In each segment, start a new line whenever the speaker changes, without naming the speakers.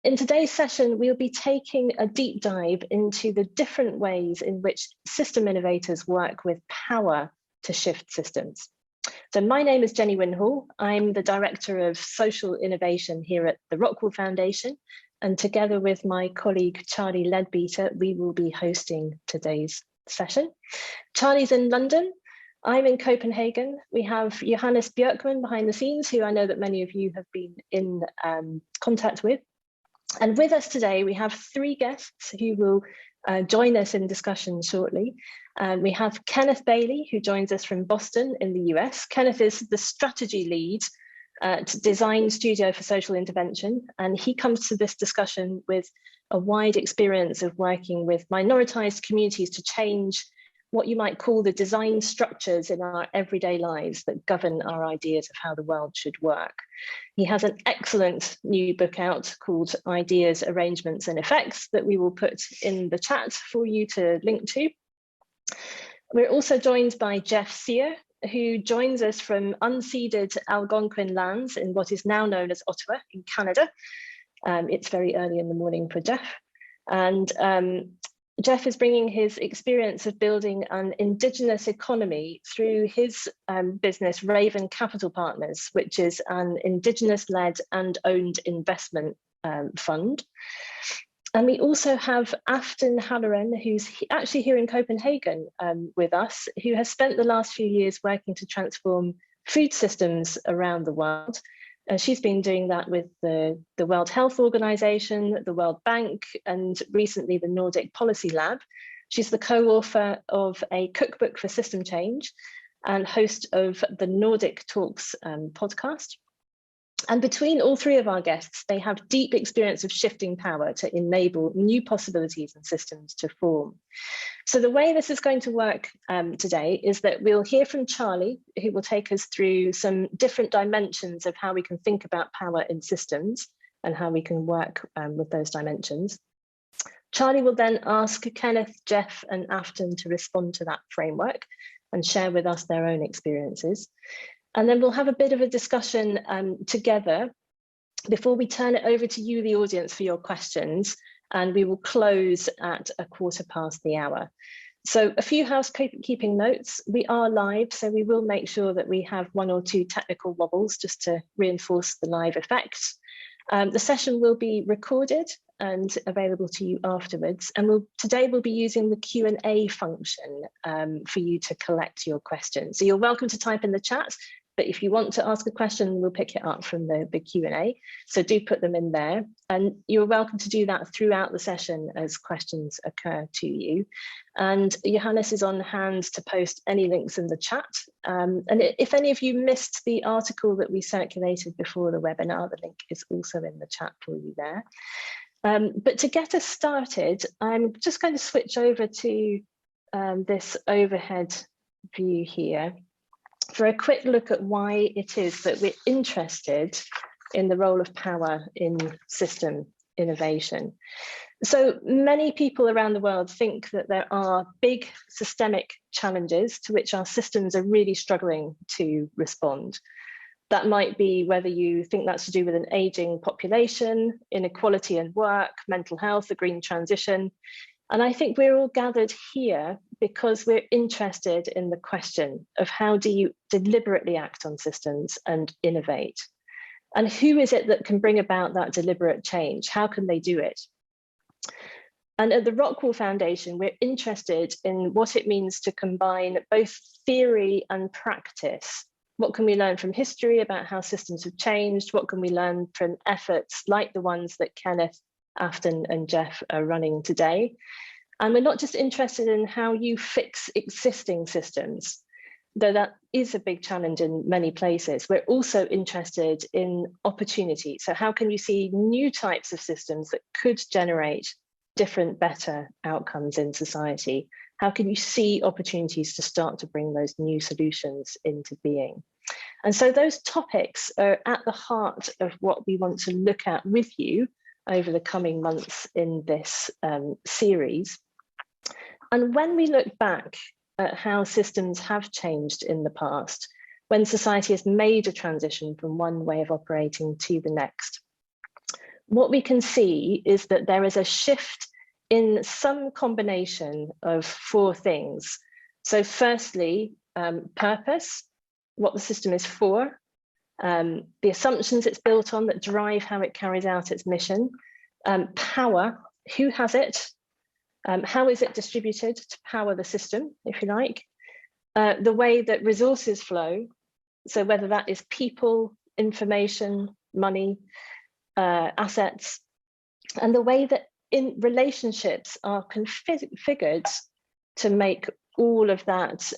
In today's session, we'll be taking a deep dive into the different ways in which system innovators work with power to shift systems. So my name is Jenny Winhall. I'm the Director of Social Innovation here at the Rockwell Foundation. And together with my colleague, Charlie Leadbeater, we will be hosting today's session. Charlie's in London. I'm in Copenhagen. We have Johannes Björkman behind the scenes, who I know that many of you have been in contact with. And with us today, we have three guests who will join us in discussion shortly. We have Kenneth Bailey, who joins us from Boston in the US. Kenneth is the strategy lead at Design Studio for Social Intervention, and he comes to this discussion with a wide experience of working with minoritized communities to change what you might call the design structures in our everyday lives that govern our ideas of how the world should work. He has an excellent new book out called Ideas, Arrangements and Effects that we will put in the chat for you to link to. We're also joined by Jeff Cyr, who joins us from unceded Algonquin lands in what is now known as Ottawa in Canada. It's very early in the morning for Jeff. And Jeff is bringing his experience of building an Indigenous economy through his business, Raven Capital Partners, which is an Indigenous-led and owned investment fund. And we also have Afton Halloran, who's actually here in Copenhagen with us, who has spent the last few years working to transform food systems around the world. She's been doing that with the World Health Organization, the World Bank, and recently the Nordic Policy Lab. She's the co-author of a cookbook for system change and host of the Nordic Talks podcast. And between all three of our guests, they have deep experience of shifting power to enable new possibilities and systems to form. So the way this is going to work today is that we'll hear from Charlie, who will take us through some different dimensions of how we can think about power in systems and how we can work with those dimensions. Charlie will then ask Kenneth, Jeff, and Afton to respond to that framework and share with us their own experiences. And then we'll have a bit of a discussion together before we turn it over to you, the audience, for your questions. And we will close at 1:15. So a few housekeeping notes. We are live, so we will make sure that we have one or two technical wobbles just to reinforce the live effect. The session will be recorded and available to you afterwards. And today we'll be using the Q&A function for you to collect your questions. So you're welcome to type in the chat, but if you want to ask a question, we'll pick it up from the Q&A. So do put them in there. And you're welcome to do that throughout the session as questions occur to you. And Johannes is on hand to post any links in the chat. And if any of you missed the article that we circulated before the webinar, the link is also in the chat for you there. But to get us started, I'm just going to switch over to this overhead view here for a quick look at why it is that we're interested in the role of power in system innovation. So many people around the world think that there are big systemic challenges to which our systems are really struggling to respond. That might be whether you think that's to do with an aging population, inequality in work, mental health, the green transition. And I think we're all gathered here because we're interested in the question of how do you deliberately act on systems and innovate? And who is it that can bring about that deliberate change? How can they do it? And at the Rockwell Foundation, we're interested in what it means to combine both theory and practice. What can we learn from history about how systems have changed? What can we learn from efforts like the ones that Kenneth, Afton, and Jeff are running today? And we're not just interested in how you fix existing systems, though that is a big challenge in many places. We're also interested in opportunity. So how can you see new types of systems that could generate different, better outcomes in society? How can you see opportunities to start to bring those new solutions into being? And so those topics are at the heart of what we want to look at with you over the coming months in this series. And when we look back at how systems have changed in the past, when society has made a transition from one way of operating to the next, what we can see is that there is a shift in some combination of 4 things. So firstly, purpose, what the system is for, the assumptions it's built on that drive how it carries out its mission, power, who has it, how is it distributed to power the system, if you like, the way that resources flow, so whether that is people, information, money, assets, and the way that in relationships are configured to make all of that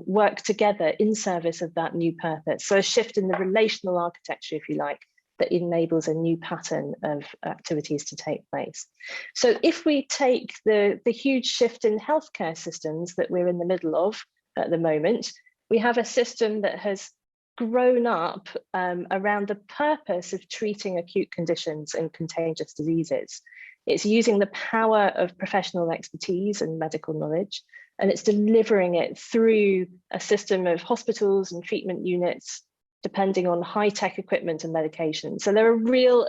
work together in service of that new purpose. So a shift in the relational architecture, if you like, that enables a new pattern of activities to take place. So if we take the huge shift in healthcare systems that we're in the middle of at the moment, we have a system that has grown up around the purpose of treating acute conditions and contagious diseases. It's using the power of professional expertise and medical knowledge, and it's delivering it through a system of hospitals and treatment units, depending on high-tech equipment and medication. So there are real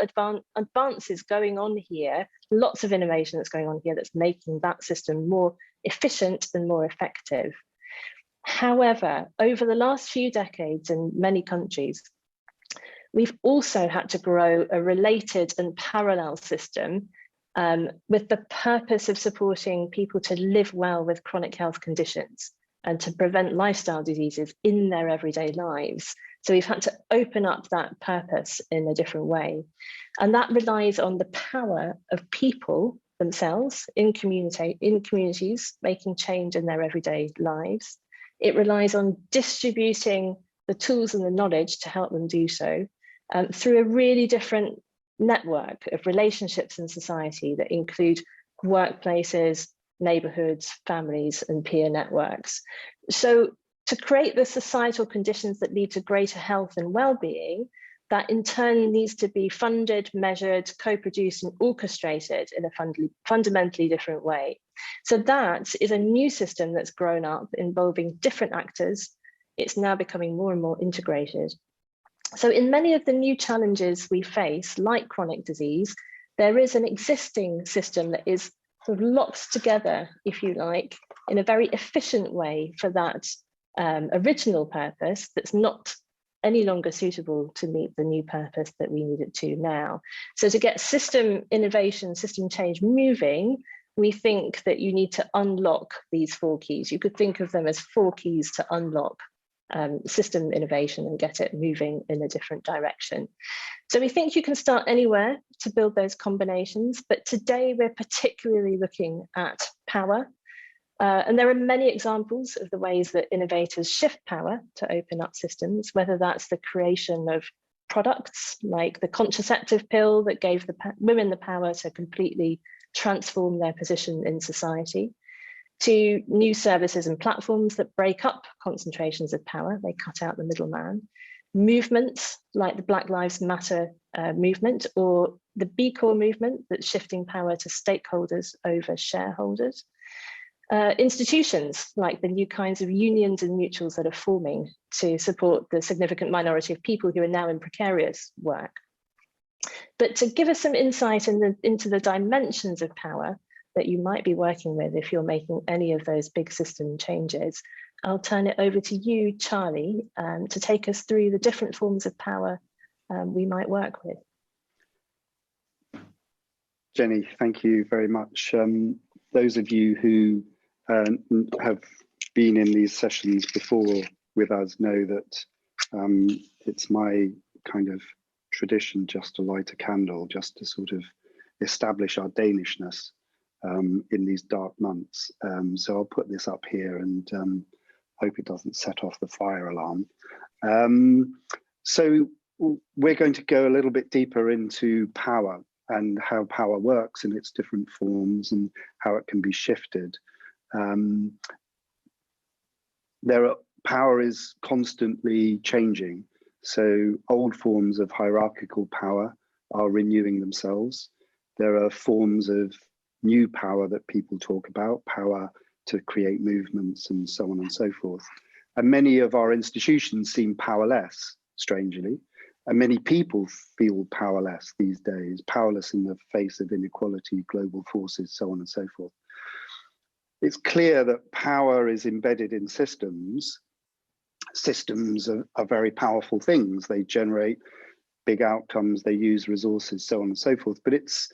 advances going on here, lots of innovation that's going on here that's making that system more efficient and more effective. However, over the last few decades in many countries, we've also had to grow a related and parallel system with the purpose of supporting people to live well with chronic health conditions and to prevent lifestyle diseases in their everyday lives. So we've had to open up that purpose in a different way. And that relies on the power of people themselves in communities, making change in their everyday lives. It relies on distributing the tools and the knowledge to help them do so through a really different network of relationships in society that include workplaces, neighborhoods, families, and peer networks. So to create the societal conditions that lead to greater health and well-being, that in turn needs to be funded, measured, co-produced, and orchestrated in a fundamentally different way. So that is a new system that's grown up involving different actors. It's now becoming more and more integrated. So in many of the new challenges we face, like chronic disease, there is an existing system that is sort of locked together, if you like, in a very efficient way for that original purpose that's not any longer suitable to meet the new purpose that we need it to now. So to get system innovation, system change moving, we think that you need to unlock these 4 keys. You could think of them as 4 keys to unlock system innovation and get it moving in a different direction. So we think you can start anywhere to build those combinations, but today we're particularly looking at power. And there are many examples of the ways that innovators shift power to open up systems, whether that's the creation of products like the contraceptive pill that gave the women the power to completely transform their position in society, to new services and platforms that break up concentrations of power, they cut out the middleman, movements like the Black Lives Matter movement or the B Corps movement that's shifting power to stakeholders over shareholders, institutions like the new kinds of unions and mutuals that are forming to support the significant minority of people who are now in precarious work. But to give us some insight into the dimensions of power that you might be working with if you're making any of those big system changes, I'll turn it over to you, Charlie, to take us through the different forms of power we might work with.
Jenny, thank you very much. Those of you who have been in these sessions before with us know that it's my kind of tradition just to light a candle, just to sort of establish our Danishness in these dark months. So I'll put this up here and hope it doesn't set off the fire alarm. So we're going to go a little bit deeper into power and how power works in its different forms and how it can be shifted. Power is constantly changing. So old forms of hierarchical power are renewing themselves. There are forms of new power that people talk about, power to create movements and so on and so forth. And many of our institutions seem powerless, strangely. And many people feel powerless these days, powerless in the face of inequality, global forces, so on and so forth. It's clear that power is embedded in systems. Systems are very powerful things. They generate big outcomes, they use resources, so on and so forth. But it's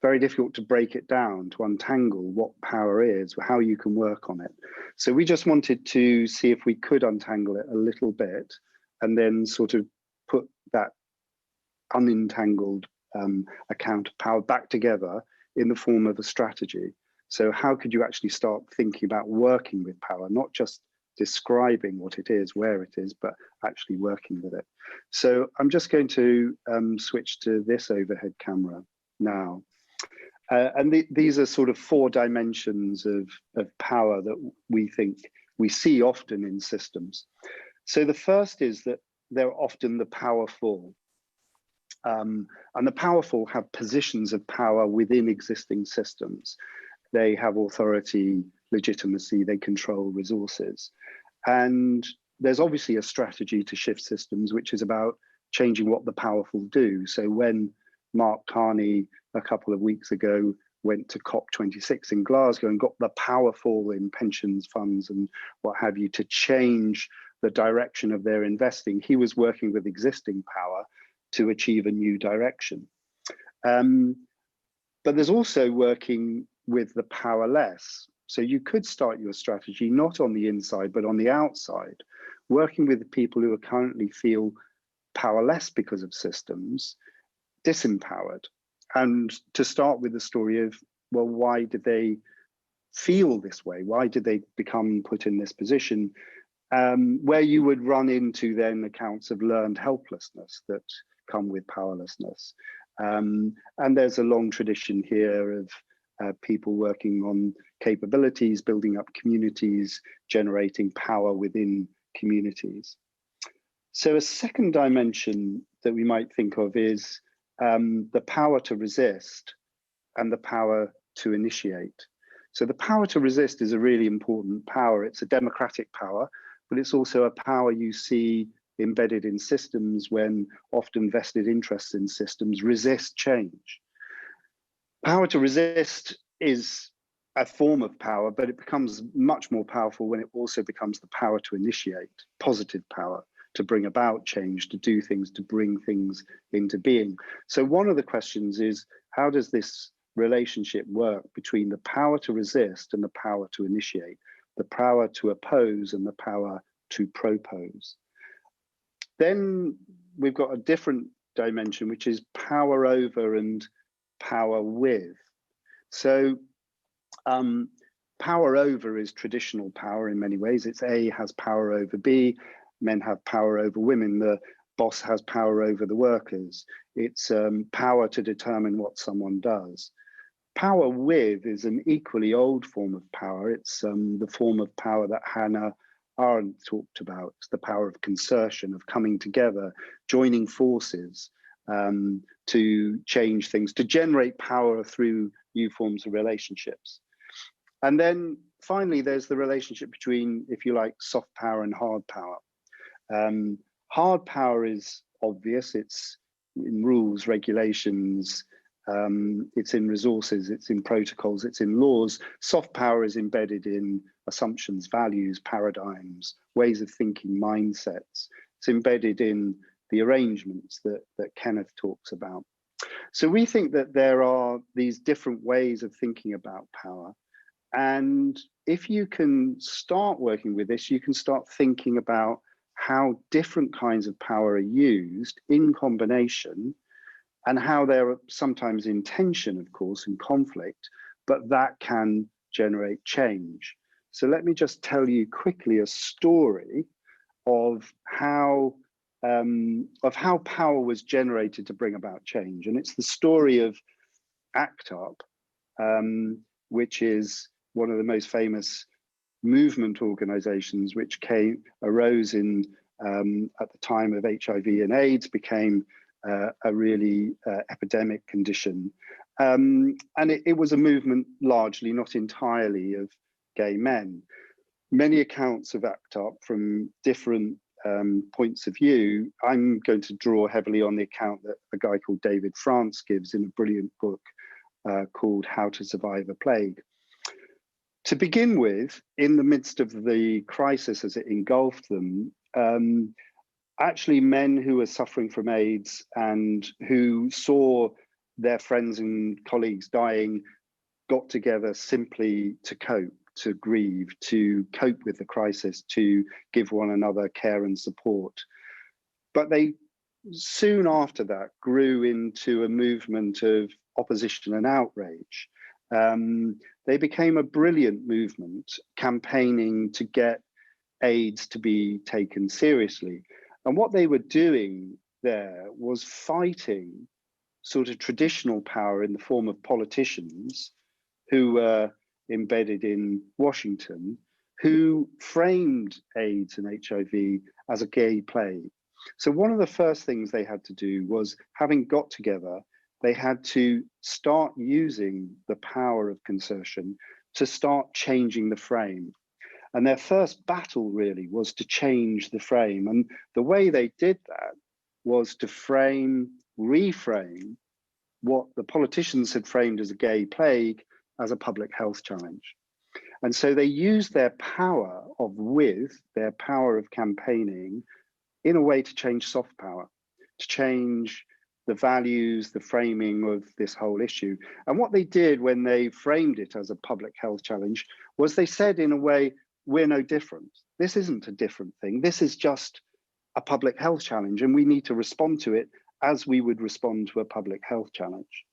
very difficult to break it down, to untangle what power is, how you can work on it. So we just wanted to see if we could untangle it a little bit and then sort of put that unentangled account of power back together in the form of a strategy. So how could you actually start thinking about working with power, not just describing what it is, where it is, but actually working with it. So I'm just going to switch to this overhead camera now. And these are sort of 4 dimensions of power that we think we see often in systems. So the first is that they're often the powerful. And the powerful have positions of power within existing systems. They have authority, legitimacy, they control resources. And there's obviously a strategy to shift systems, which is about changing what the powerful do. So when Mark Carney a couple of weeks ago went to COP26 in Glasgow and got the powerful in pensions funds and what have you to change the direction of their investing, he was working with existing power to achieve a new direction. But there's also working with the powerless. So you could start your strategy not on the inside, but on the outside, working with the people who are currently feel powerless because of systems, disempowered. And to start with the story of, well, why did they feel this way? Why did they become put in this position? Where you would run into then accounts of learned helplessness that come with powerlessness. And there's a long tradition here of people working on capabilities, building up communities, generating power within communities. So a second dimension that we might think of is the power to resist and the power to initiate. So the power to resist is a really important power. It's a democratic power, but it's also a power you see embedded in systems when often vested interests in systems resist change. Power to resist is a form of power, but it becomes much more powerful when it also becomes the power to initiate, positive power, to bring about change, to do things, to bring things into being. So one of the questions is, how does this relationship work between the power to resist and the power to initiate, the power to oppose and the power to propose? Then we've got a different dimension, which is power over and power with. So power over is traditional power in many ways. It's A has power over B, men have power over women, the boss has power over the workers. It's power to determine what someone does. Power with is an equally old form of power. It's the form of power that Hannah Arendt talked about. It's the power of concertion, of coming together, joining forces to change things, to generate power through new forms of relationships. And then finally, there's the relationship between, if you like, soft power and hard power. Hard power is obvious. It's in rules, regulations, it's in resources, it's in protocols, it's in laws. Soft power is embedded in assumptions, values, paradigms, ways of thinking, mindsets. It's embedded in the arrangements that Kenneth talks about. So we think that there are these different ways of thinking about power. And if you can start working with this, you can start thinking about how different kinds of power are used in combination, and how they're sometimes in tension, of course, in conflict, but that can generate change. So let me just tell you quickly a story of how power was generated to bring about change. And it's the story of ACT UP, which is one of the most famous movement organizations which arose in at the time of HIV and AIDS, became a really epidemic condition. And it was a movement largely, not entirely, of gay men. Many accounts of ACT UP from different points of view, I'm going to draw heavily on the account that a guy called David France gives in a brilliant book called How to Survive a Plague. To begin with, in the midst of the crisis as it engulfed them, actually men who were suffering from AIDS and who saw their friends and colleagues dying got together simply to cope, to grieve, to cope with the crisis, to give one another care and support. But they soon after that grew into a movement of opposition and outrage. They became a brilliant movement campaigning to get AIDS to be taken seriously. And what they were doing there was fighting sort of traditional power in the form of politicians who were embedded in Washington, who framed AIDS and HIV as a gay plague. So one of the first things they had to do was, having got together, they had to start using the power of concertation to start changing the frame. And their first battle really was to change the frame. And the way they did that was to reframe what the politicians had framed as a gay plague as a public health challenge. And so they used their power their power of campaigning in a way to change soft power, to change the values, the framing of this whole issue. And what they did when they framed it as a public health challenge was they said, in a way, we're no different. This isn't a different thing. This is just a public health challenge, and we need to respond to it as we would respond to a public health challenge.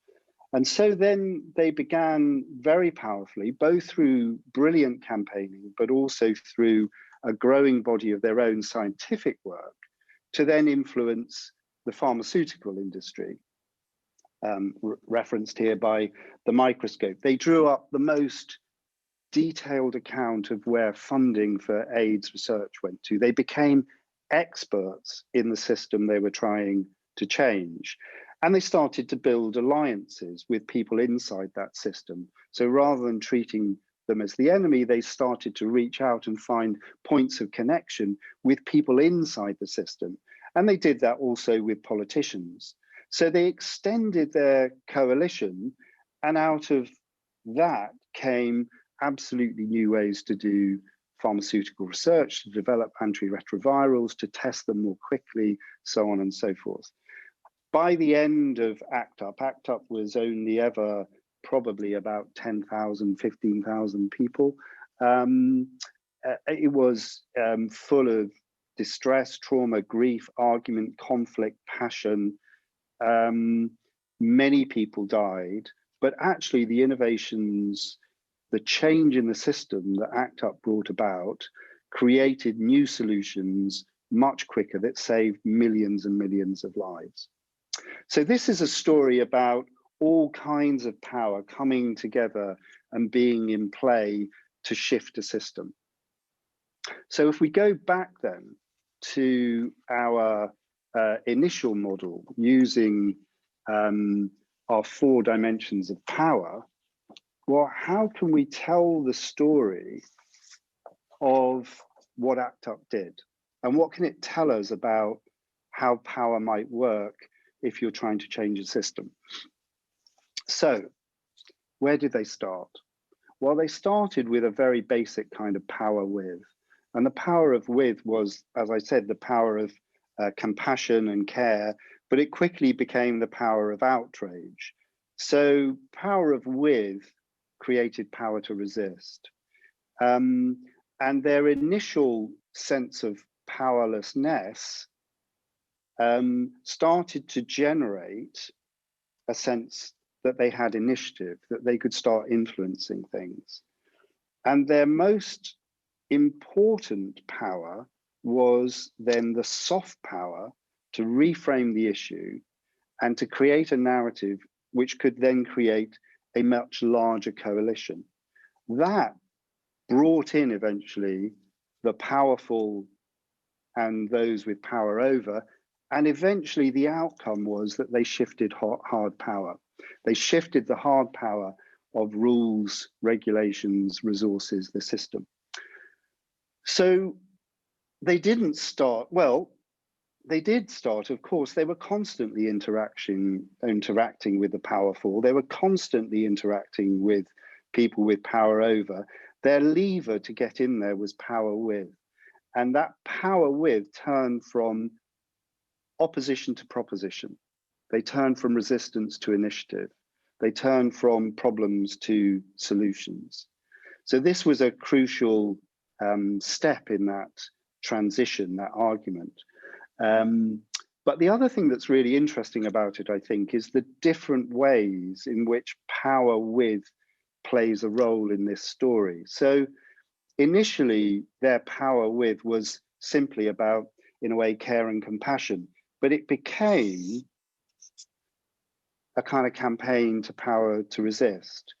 And so then they began very powerfully, both through brilliant campaigning, but also through a growing body of their own scientific work, to then influence the pharmaceutical industry, referenced here by the microscope. They drew up the most detailed account of where funding for AIDS research went to. They became experts in the system they were trying to change. And they started to build alliances with people inside that system. So rather than treating them as the enemy, they started to reach out and find points of connection with people inside the system. And they did that also with politicians. So they extended their coalition, and out of that came absolutely new ways to do pharmaceutical research, to develop antiretrovirals, to test them more quickly, so on and so forth. By the end of ACT UP was only ever probably about 10,000, 15,000 people. It was full of distress, trauma, grief, argument, conflict, passion. Many people died, but actually the innovations, the change in the system that ACT UP brought about created new solutions much quicker that saved millions and millions of lives. So this is a story about all kinds of power coming together and being in play to shift a system. So if we go back then to our initial model using our 4 dimensions of power, well, how can we tell the story of what ACT UP did? And what can it tell us about how power might work if you're trying to change a system? So where did they start? Well, they started with a very basic kind of power with. And the power of with was, as I said, the power of compassion and care, but it quickly became the power of outrage. So power of with created power to resist. And their initial sense of powerlessness started to generate a sense that they had initiative, that they could start influencing things. And their most important power was then the soft power to reframe the issue and to create a narrative which could then create a much larger coalition. That brought in eventually the powerful and those with power over, and eventually the outcome was that they shifted hard power. They shifted the hard power of rules, regulations, resources, the system. So they didn't start, well, they did start, of course. They were constantly interacting with the powerful. They were constantly interacting with people with power over. Their lever to get in there was power with. And that power with turned from opposition to proposition. They turned from resistance to initiative. They turned from problems to solutions. So this was a crucial step in that transition, that argument. But the other thing that's really interesting about it, I think, is the different ways in which power with plays a role in this story. So initially, their power with was simply about, in a way, care and compassion, but it became a kind of campaign to power to resist.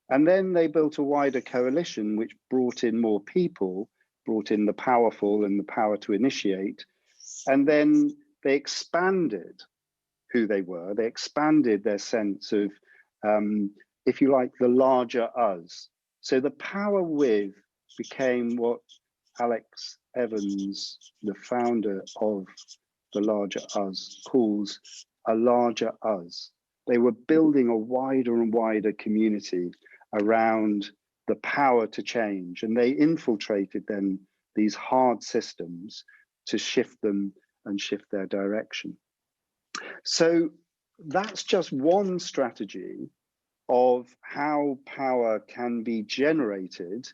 And then they built a wider coalition, which brought in more people, brought in the powerful and the power to initiate. And then they expanded who they were. They expanded their sense of, if you like, the larger us. So the power with became what Alex Evans, the founder of the larger us, calls a larger us. They were building a wider and wider community around the power to change, and they infiltrated then these hard systems to shift them and shift their direction. So that's just one strategy of how power can be generated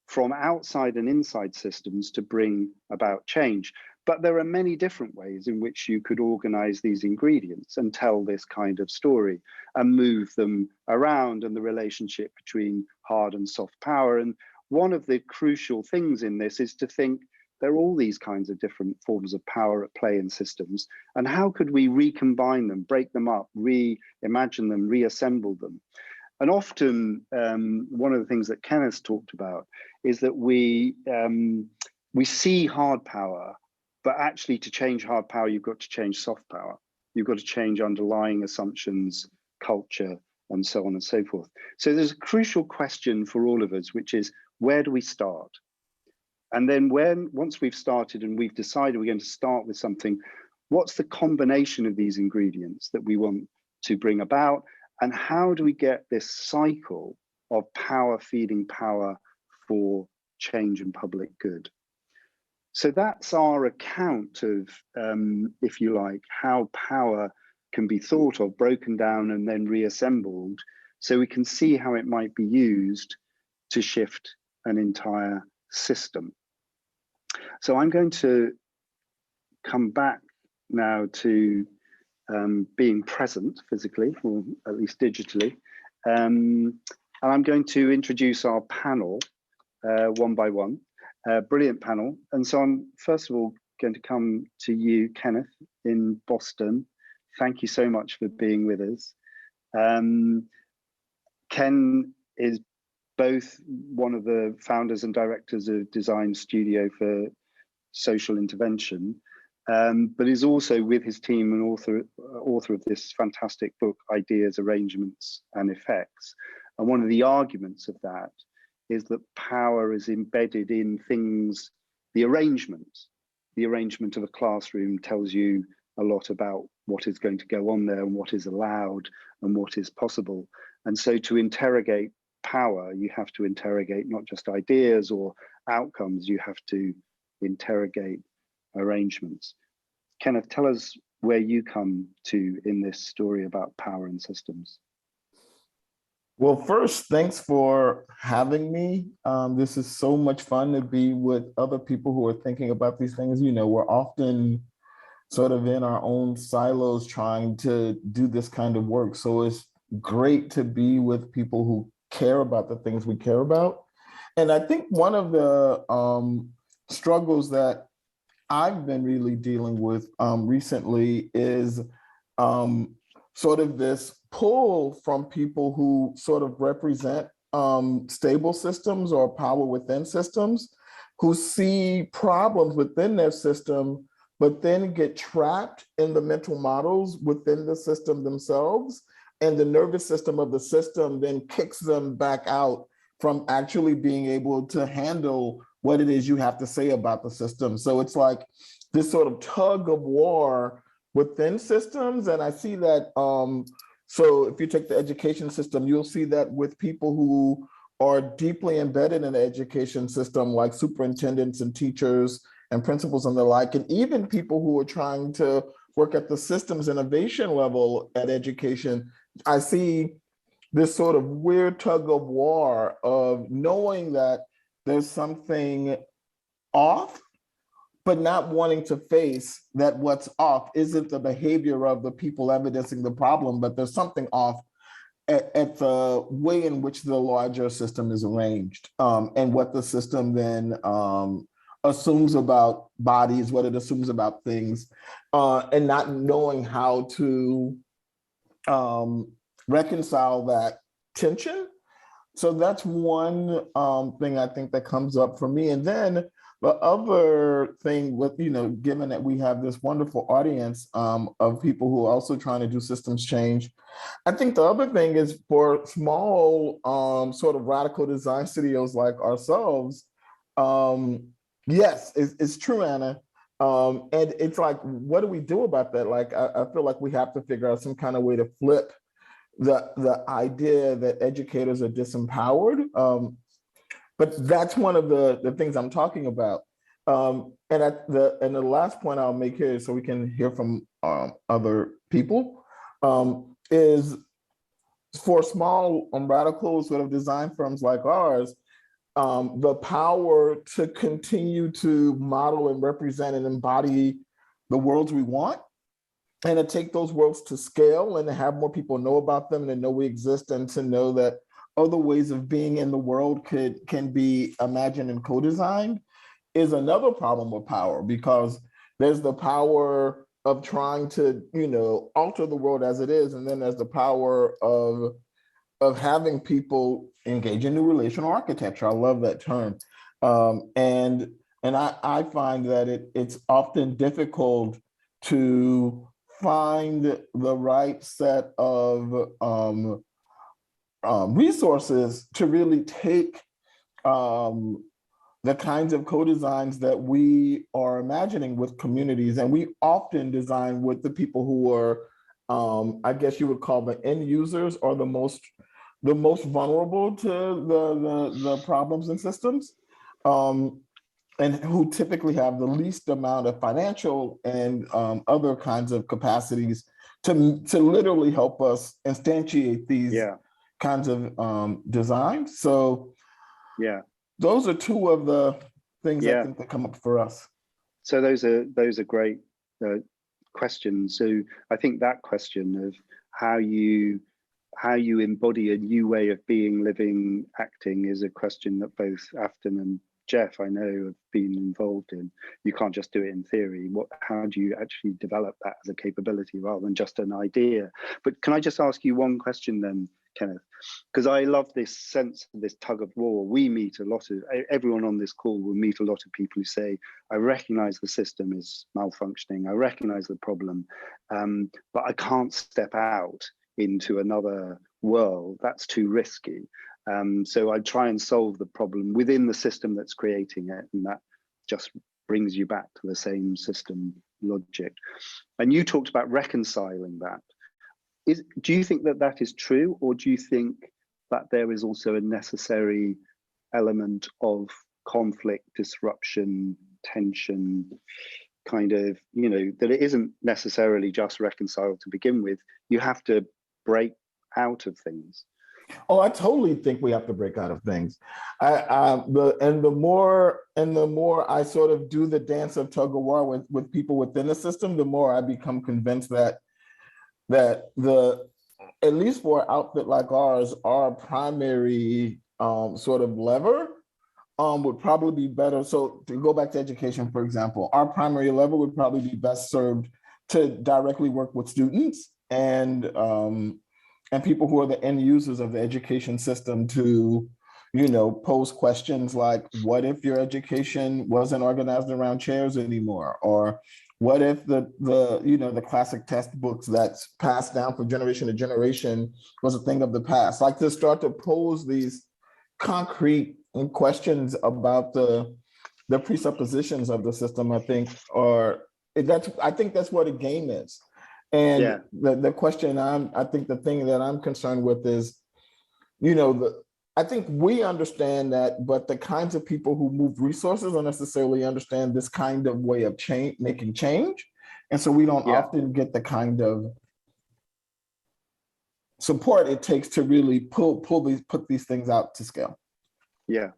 from outside and inside systems to bring about change. But there are many different ways in which you could organize these ingredients and tell this kind of story and move them around, and the relationship between hard and soft power. And one of the crucial things in this is to think there are all these kinds of different forms of power at play in systems, and how could we recombine them, break them up, reimagine them, reassemble them? And often, one of the things that Kenneth talked about is that we see hard power, but actually to change hard power, you've got to change soft power. You've got to change underlying assumptions, culture, and so on and so forth. So there's a crucial question for all of us, which is, where do we start? And then once we've started and we've decided we're going to start with something, what's the combination of these ingredients that we want to bring about? And how do we get this cycle of power feeding power for change and public good? So that's our account of, if you like, how power can be thought of, broken down, and then reassembled, so we can see how it might be used to shift an entire system. So I'm going to come back now to being present physically, or at least digitally. And I'm going to introduce our panel one by one. Brilliant panel. And so I'm first of all going to come to you, Kenneth, in Boston. Thank you so much for being with us. Ken is both one of the founders and directors of Design Studio for Social Intervention, but is also with his team an author of this fantastic book, Ideas, Arrangements and Effects. And one of the arguments of that is that power is embedded in things. The arrangement of a classroom tells you a lot about what is going to go on there and what is allowed and what is possible. And so to interrogate power, you have to interrogate not just ideas or outcomes, you have to interrogate arrangements. Kenneth, tell us where you come to in this story about power and systems.
Well, first, thanks for having me. This is so much fun to be with other people who are thinking about these things. You know, we're often sort of in our own silos trying to do this kind of work. So it's great to be with people who care about the things we care about. And I think one of the struggles that I've been really dealing with recently is sort of this pull from people who sort of represent stable systems or power within systems, who see problems within their system, but then get trapped in the mental models within the system themselves. And the nervous system of the system then kicks them back out from actually being able to handle what it is you have to say about the system. So it's like this sort of tug of war within systems. And I see that, so if you take the education system, you'll see that with people who are deeply embedded in the education system, like superintendents and teachers and principals and the like, and even people who are trying to work at the systems innovation level at education, I see this sort of weird tug of war of knowing that there's something off, but not wanting to face that what's off isn't the behavior of the people evidencing the problem, but there's something off at the way in which the larger system is arranged, and what the system then assumes about bodies, what it assumes about things, and not knowing how to reconcile that tension. So that's one thing I think that comes up for me. And then the other thing with, given that we have this wonderful audience of people who are also trying to do systems change, I think the other thing is for small sort of radical design studios like ourselves, yes, it's true, Anna. And it's like, what do we do about that? Like, I feel like we have to figure out some kind of way to flip the idea that educators are disempowered. But that's one of the things I'm talking about. And the last point I'll make here, so we can hear from other people, is for small radical sort of design firms like ours, the power to continue to model and represent and embody the worlds we want, and to take those worlds to scale and to have more people know about them and to know we exist, and to know that other ways of being in the world can be imagined and co-designed, is another problem with power, because there's the power of trying to, alter the world as it is, and then there's the power of having people engage in new relational architecture. I love that term. And I find that it's often difficult to find the right set of resources to really take the kinds of co-designs that we are imagining with communities. And we often design with the people who are, I guess you would call the end users, or the most vulnerable to the problems and systems, and who typically have the least amount of financial and other kinds of capacities to literally help us instantiate these kinds of designs. So those are two of the things I think that come up for us.
So those are great questions. So I think that question of how you embody a new way of being, living, acting is a question that both Afton and Jeff, I know, have been involved in. You can't just do it in theory. How do you actually develop that as a capability rather than just an idea? But can I just ask you one question then, Kenneth? Because I love this sense of this tug of war. We meet everyone on this call will meet a lot of people who say, I recognize the system is malfunctioning, I recognize the problem, but I can't step out into another world. That's too risky. So I try and solve the problem within the system that's creating it, and that just brings you back to the same system logic. And you talked about reconciling that. Do you think that is true, or do you think that there is also a necessary element of conflict, disruption, tension, kind of, that it isn't necessarily just reconciled to begin with? You have to break out of things.
Oh, I totally think we have to break out of things. The more I sort of do the dance of tug of war with people within the system, the more I become convinced that at least for an outfit like ours, our primary sort of lever would probably be better. So to go back to education, for example, our primary lever would probably be best served to directly work with students and people who are the end users of the education system to, pose questions like, what if your education wasn't organized around chairs anymore? Or what if the classic textbooks that's passed down from generation to generation was a thing of the past? Like, to start to pose these concrete questions about the the presuppositions of the system, I think, I think that's what a game is. And
Yeah.
the question I think the thing that I'm concerned with is, I think we understand that, but the kinds of people who move resources don't necessarily understand this kind of way of making change. And so we don't often get the kind of support it takes to really put these things out to scale. Yeah.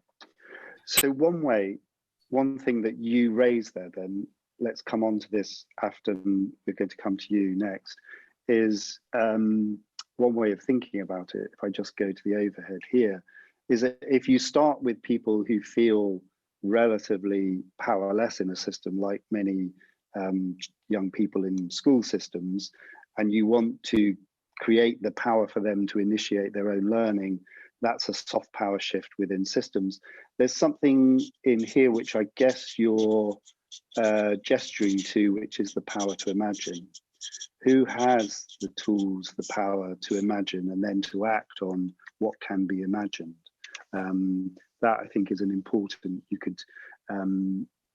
So one thing that you raised there, then let's come on to this after we're going to come to you next, is one way of thinking about it, if I just go to the overhead here, is that if you start with people who feel relatively powerless in a system, like many young people in school systems, and you want to create the power for them to initiate their own learning, that's a soft power shift within systems. There's something in here which I guess you're gesturing to, which is the power to imagine. Who has the tools, the power to imagine and then to act on what can be imagined? That I think is an important,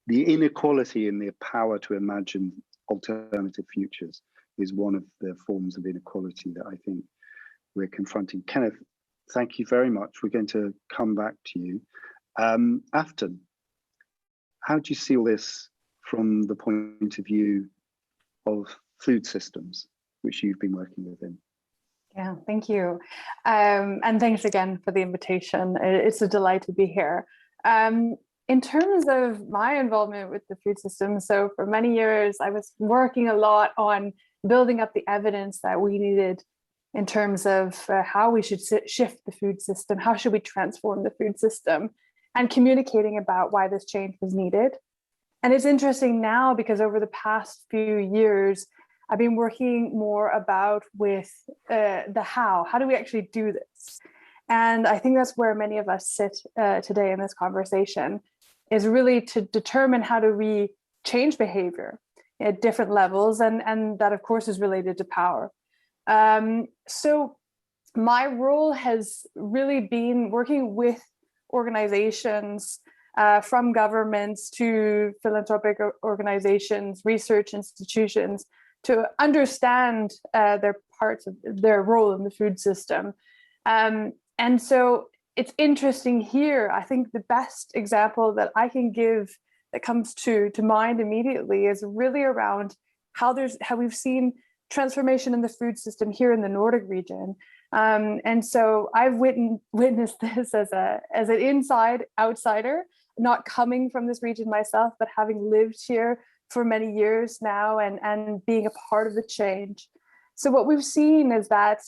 the inequality in the power to imagine alternative futures is one of the forms of inequality that I think we're confronting. Kenneth, thank you very much. We're going to come back to you. Afton, how do you see all this from the point of view of food systems, which you've been working within?
Yeah, thank you. And thanks again for the invitation. It's a delight to be here. In terms of my involvement with the food system, so for many years, I was working a lot on building up the evidence that we needed in terms of how we should shift the food system, how should we transform the food system, and communicating about why this change was needed. And it's interesting now because over the past few years, I've been working more with the how do we actually do this? And I think that's where many of us sit today in this conversation, is really to determine how do we change behavior at different levels. And that, of course, is related to power. So my role has really been working with organizations, from governments to philanthropic organizations, research institutions, to understand their role in the food system. And so it's interesting here. I think the best example that I can give that comes to mind immediately is really around how we've seen transformation in the food system here in the Nordic region. And so I've witnessed this as an outsider, not coming from this region myself, but having lived here for many years now and being a part of the change. So what we've seen is that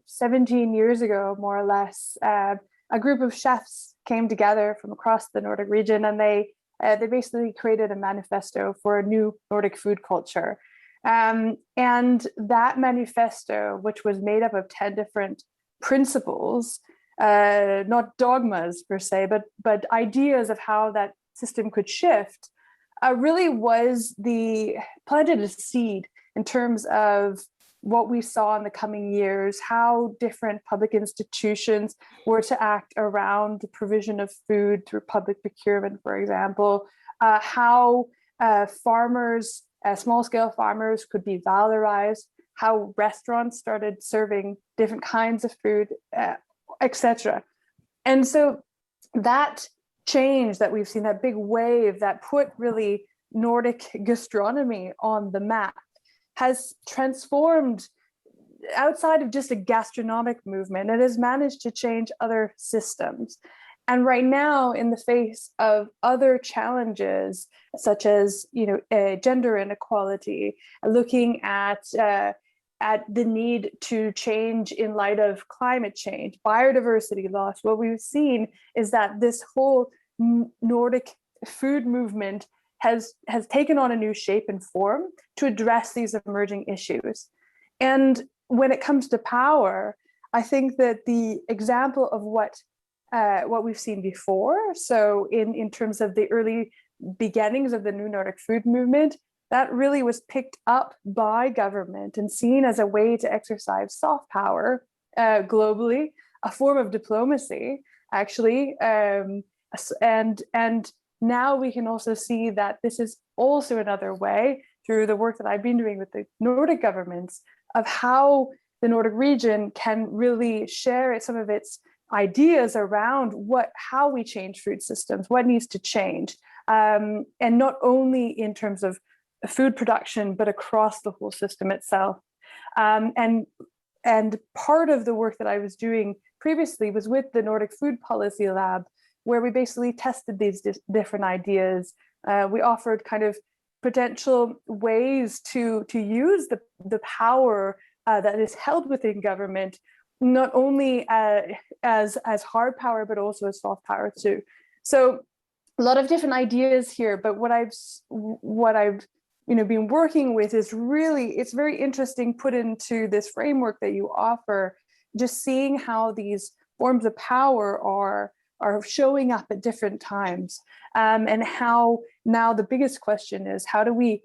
17 years ago, more or less, a group of chefs came together from across the Nordic region, and they basically created a manifesto for a new Nordic food culture. And that manifesto, which was made up of 10 different principles, not dogmas per se, but ideas of how that system could shift, really planted a seed in terms of what we saw in the coming years, how different public institutions were to act around the provision of food through public procurement, for example, how farmers, small-scale farmers could be valorized, how restaurants started serving different kinds of food, etc. And so that change that we've seen, that big wave that put really Nordic gastronomy on the map, has transformed outside of just a gastronomic movement. It has managed to change other systems. And right now, in the face of other challenges, such as gender inequality, looking at the need to change in light of climate change, biodiversity loss, what we've seen is that this whole Nordic food movement has taken on a new shape and form to address these emerging issues. And when it comes to power, I think that the example of what we've seen before, so in terms of the early beginnings of the new Nordic food movement, that really was picked up by government and seen as a way to exercise soft power globally, a form of diplomacy, actually, and now we can also see that this is also another way, through the work that I've been doing with the Nordic governments, of how the Nordic region can really share some of its ideas around how we change food systems, what needs to change, and not only in terms of food production, but across the whole system itself. And part of the work that I was doing previously was with the Nordic Food Policy Lab, where we basically tested these different ideas. We offered kind of potential ways to use the power that is held within government, not only as hard power, but also as soft power too. So a lot of different ideas here, but what I've been working with is really, it's very interesting put into this framework that you offer, just seeing how these forms of power are showing up at different times, and how now the biggest question is, how do we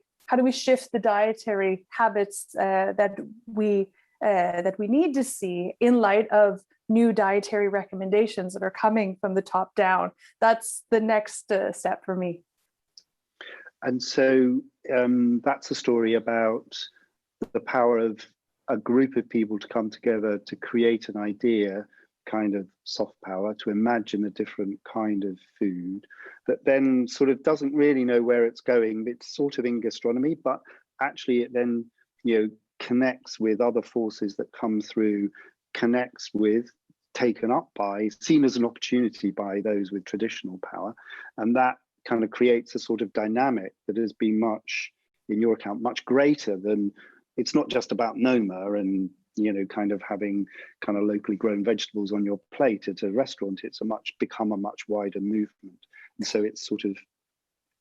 shift the dietary habits that we need to see in light of new dietary recommendations that are coming from the top down? That's the next step for me.
And so that's a story about the power of a group of people to come together to create an idea, kind of soft power, to imagine a different kind of food that then sort of doesn't really know where it's going. It's sort of in gastronomy, but actually it then, connects with other forces that come through, connects with, taken up by, seen as an opportunity by those with traditional power. And that kind of creates a sort of dynamic that has been much, in your account, much greater than, it's not just about Noma and kind of having kind of locally grown vegetables on your plate at a restaurant. It's become a much wider movement. And so it's sort of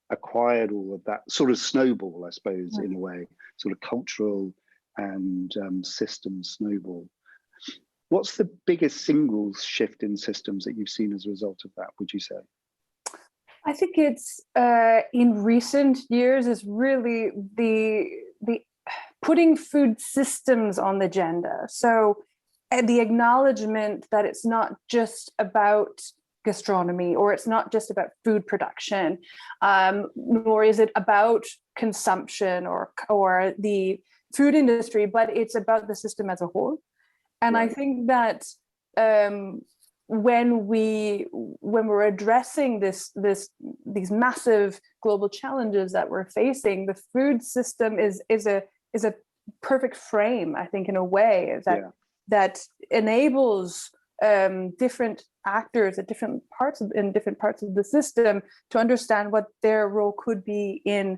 acquired all of that sort of snowball, I suppose, in a way, sort of cultural and system snowball. What's the biggest single shift in systems that you've seen as a result of that, would you say?
I think it's in recent years is really the putting food systems on the agenda. So the acknowledgement that it's not just about gastronomy, or it's not just about food production, nor is it about consumption or the food industry, but it's about the system as a whole. And I think that when we're addressing these massive global challenges that we're facing, the food system is a perfect frame, I think, in a way that enables different actors at different parts of the system to understand what their role could be in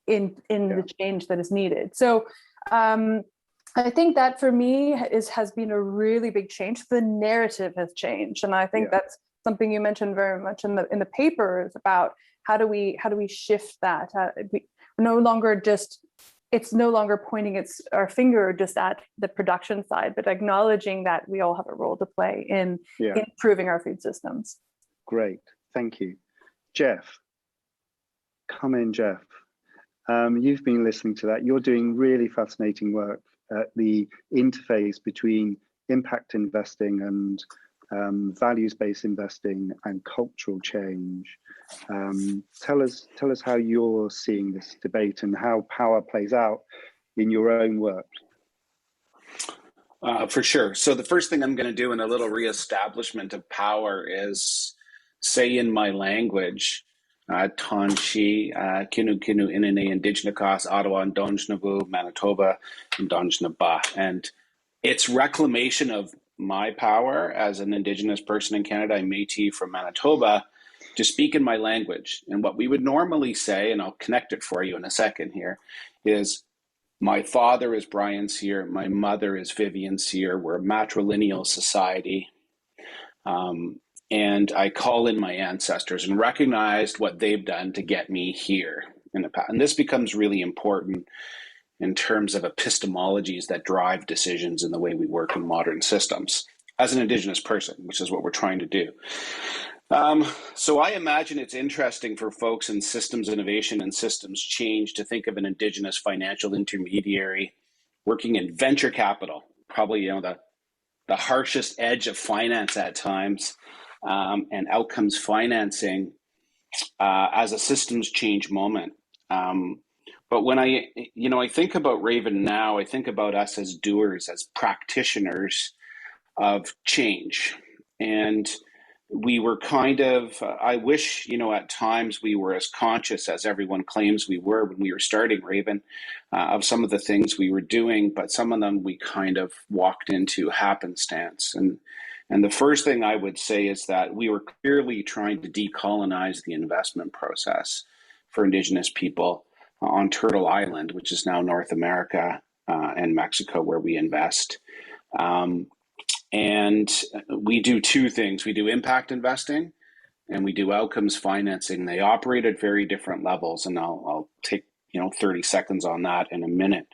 the change that is needed. So I think that for me has been a really big change. The narrative has changed, and I think that's something you mentioned very much in the paper, is about how do we shift that. It's no longer pointing our finger just at the production side, but acknowledging that we all have a role to play in improving our food systems.
Great, thank you. Jeff, come in, Jeff. You've been listening to that. You're doing really fascinating work at the interface between impact investing and values-based investing and cultural change. Tell us how you're seeing this debate and how power plays out in your own work.
For sure. So the first thing I'm going to do in a little reestablishment of power is say in my language, Tanshi, Kinu Kinu Inene, Indigenous, Ottawa, Ndonjnavu, Manitoba, Ndonjnaba. And it's reclamation of my power as an Indigenous person in Canada. I'm Métis from Manitoba, to speak in my language. And what we would normally say, and I'll connect it for you in a second here, is my father is Brian Cyr, my mother is Vivian Cyr. We're a matrilineal society. And I call in my ancestors and recognized what they've done to get me here in the past. And this becomes really important in terms of epistemologies that drive decisions in the way we work in modern systems as an Indigenous person, which is what we're trying to do. So I imagine it's interesting for folks in systems innovation and systems change to think of an Indigenous financial intermediary working in venture capital, probably the harshest edge of finance at times, and outcomes financing, as a systems change moment. But when I think about Raven now, I think about us as doers, as practitioners of change. And we were kind of, I wish, at times we were as conscious as everyone claims we were when we were starting Raven, of some of the things we were doing, but some of them we kind of walked into happenstance. And the first thing I would say is that we were clearly trying to decolonize the investment process for Indigenous people on Turtle Island, which is now North America and Mexico, where we invest. And we do two things. We do impact investing and we do outcomes financing. They operate at very different levels, and I'll take 30 seconds on that in a minute.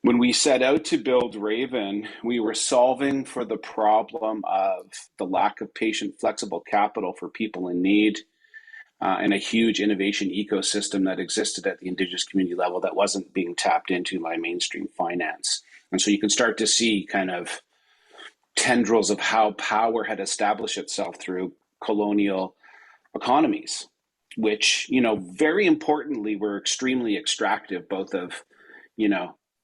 When we set out to build Raven, we were solving for the problem of the lack of patient flexible capital for people in need, and a huge innovation ecosystem that existed at the Indigenous community level that wasn't being tapped into by mainstream finance. And so you can start to see kind of tendrils of how power had established itself through colonial economies, which, very importantly, were extremely extractive, both of,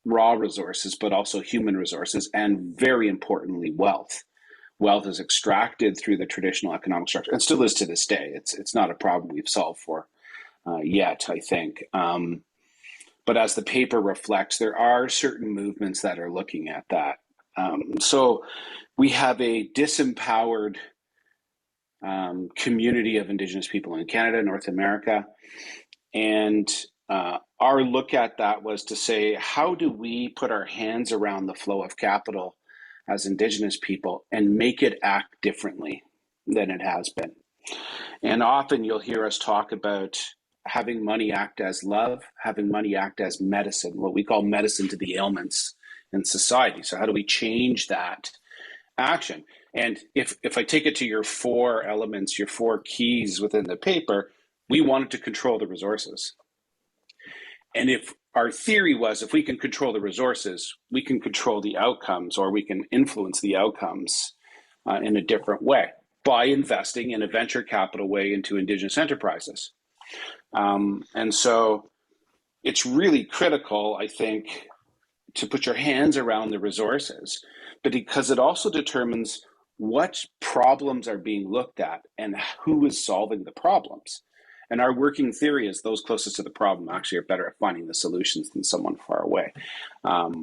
raw resources, but also human resources, and very importantly, wealth. Wealth is extracted through the traditional economic structure, and still is to this day. It's not a problem we've solved for yet, I think. But as the paper reflects, there are certain movements that are looking at that. So we have a disempowered community of Indigenous people in Canada, North America. And our look at that was to say, how do we put our hands around the flow of capital as Indigenous people and make it act differently than it has been? And often you'll hear us talk about having money act as love, having money act as medicine, what we call medicine to the ailments in society. So how do we change that action? And if I take it to your four elements, your four keys within the paper, we wanted to control the resources. And if our theory was, if we can control the resources, we can control the outcomes, or we can influence the outcomes in a different way by investing in a venture capital way into Indigenous enterprises. And so it's really critical, I think, to put your hands around the resources, but because it also determines what problems are being looked at and who is solving the problems. And our working theory is those closest to the problem actually are better at finding the solutions than someone far away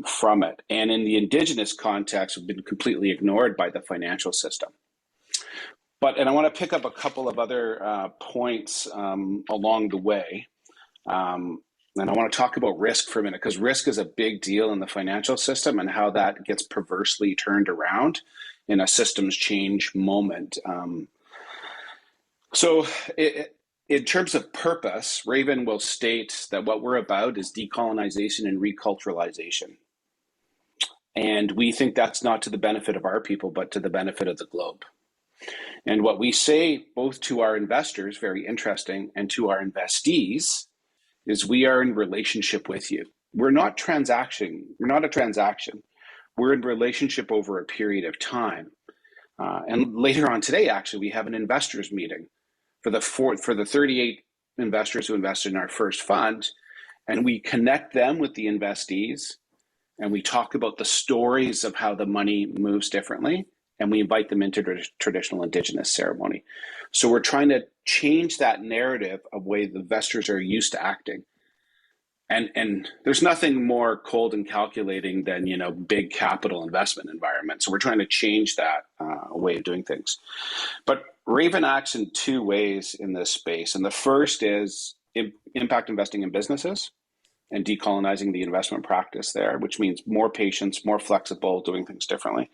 from it. And in the Indigenous context, we've been completely ignored by the financial system. And I want to pick up a couple of other points along the way. And I want to talk about risk for a minute, because risk is a big deal in the financial system and how that gets perversely turned around in a systems change moment. In terms of purpose, Raven will state that what we're about is decolonization and reculturalization. And we think that's not to the benefit of our people, but to the benefit of the globe. And what we say both to our investors, very interesting, and to our investees is we are in relationship with you. We're not a transaction. We're in relationship over a period of time. And later on today, actually, we have an investors meeting for the 38 investors who invested in our first fund. And we connect them with the investees, and we talk about the stories of how the money moves differently. And we invite them into traditional Indigenous ceremony. So we're trying to change that narrative of the way the investors are used to acting. And there's nothing more cold and calculating than, big capital investment environment. So we're trying to change that way of doing things. But Raven acts in two ways in this space. And the first is impact investing in businesses and decolonizing the investment practice there, which means more patience, more flexible, doing things differently.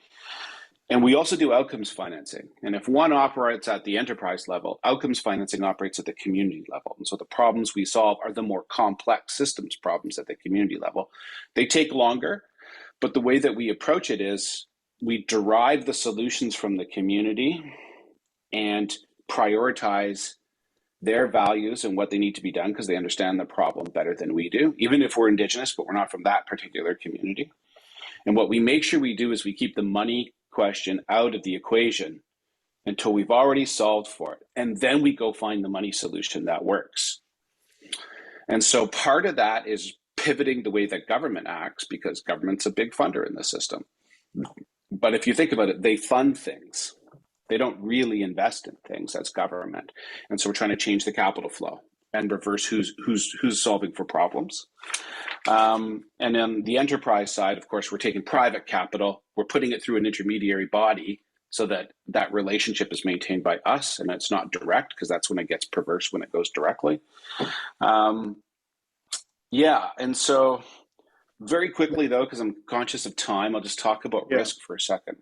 And we also do outcomes financing. And if one operates at the enterprise level, outcomes financing operates at the community level. And so the problems we solve are the more complex systems problems at the community level. They take longer, but the way that we approach it is we derive the solutions from the community and prioritize their values and what they need to be done because they understand the problem better than we do, even if we're Indigenous, but we're not from that particular community. And what we make sure we do is we keep the money question out of the equation until we've already solved for it. And then we go find the money solution that works. And so part of that is pivoting the way that government acts, because government's a big funder in the system. But if you think about it, they fund things. They don't really invest in things as government. And so we're trying to change the capital flow and reverse who's solving for problems. And then the enterprise side, of course, we're taking private capital, we're putting it through an intermediary body so that that relationship is maintained by us and it's not direct, because that's when it gets perverse when it goes directly. Yeah, and so very quickly though, because I'm conscious of time, I'll just talk about risk for a second.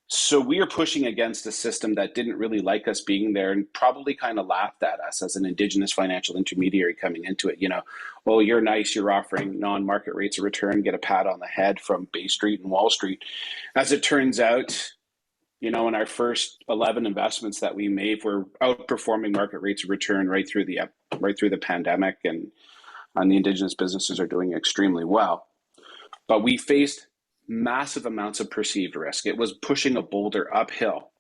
So we are pushing against a system that didn't really like us being there and probably kind of laughed at us as an Indigenous financial intermediary coming into it. You know, oh, you're nice, you're offering non-market rates of return, get a pat on the head from Bay Street and Wall Street. As it turns out, you know, in our first 11 investments that we made, we're outperforming market rates of return right through the pandemic, and the Indigenous businesses are doing extremely well. But we faced massive amounts of perceived risk. It was pushing a boulder uphill.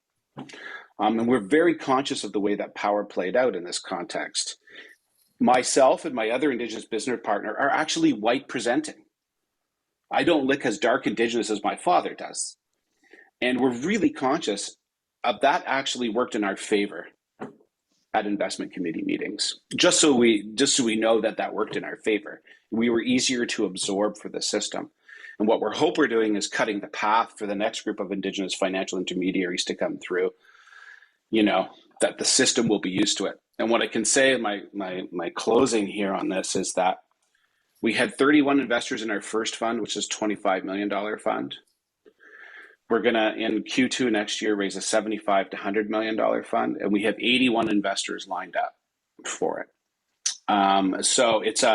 And we're very conscious of the way that power played out in this context. Myself and my other Indigenous business partner are actually white presenting. I don't look as dark Indigenous as my father does. And we're really conscious of that actually worked in our favor at investment committee meetings, just so we know that worked in our favor. We were easier to absorb for the system. And what we're doing is cutting the path for the next group of Indigenous financial intermediaries to come through, you know, that the system will be used to it. And what I can say in my closing here on this is that we had 31 investors in our first fund, which is $25 million fund. We're going to, in Q2 next year, raise a $75 to $100 million fund, and we have 81 investors lined up for it. So it's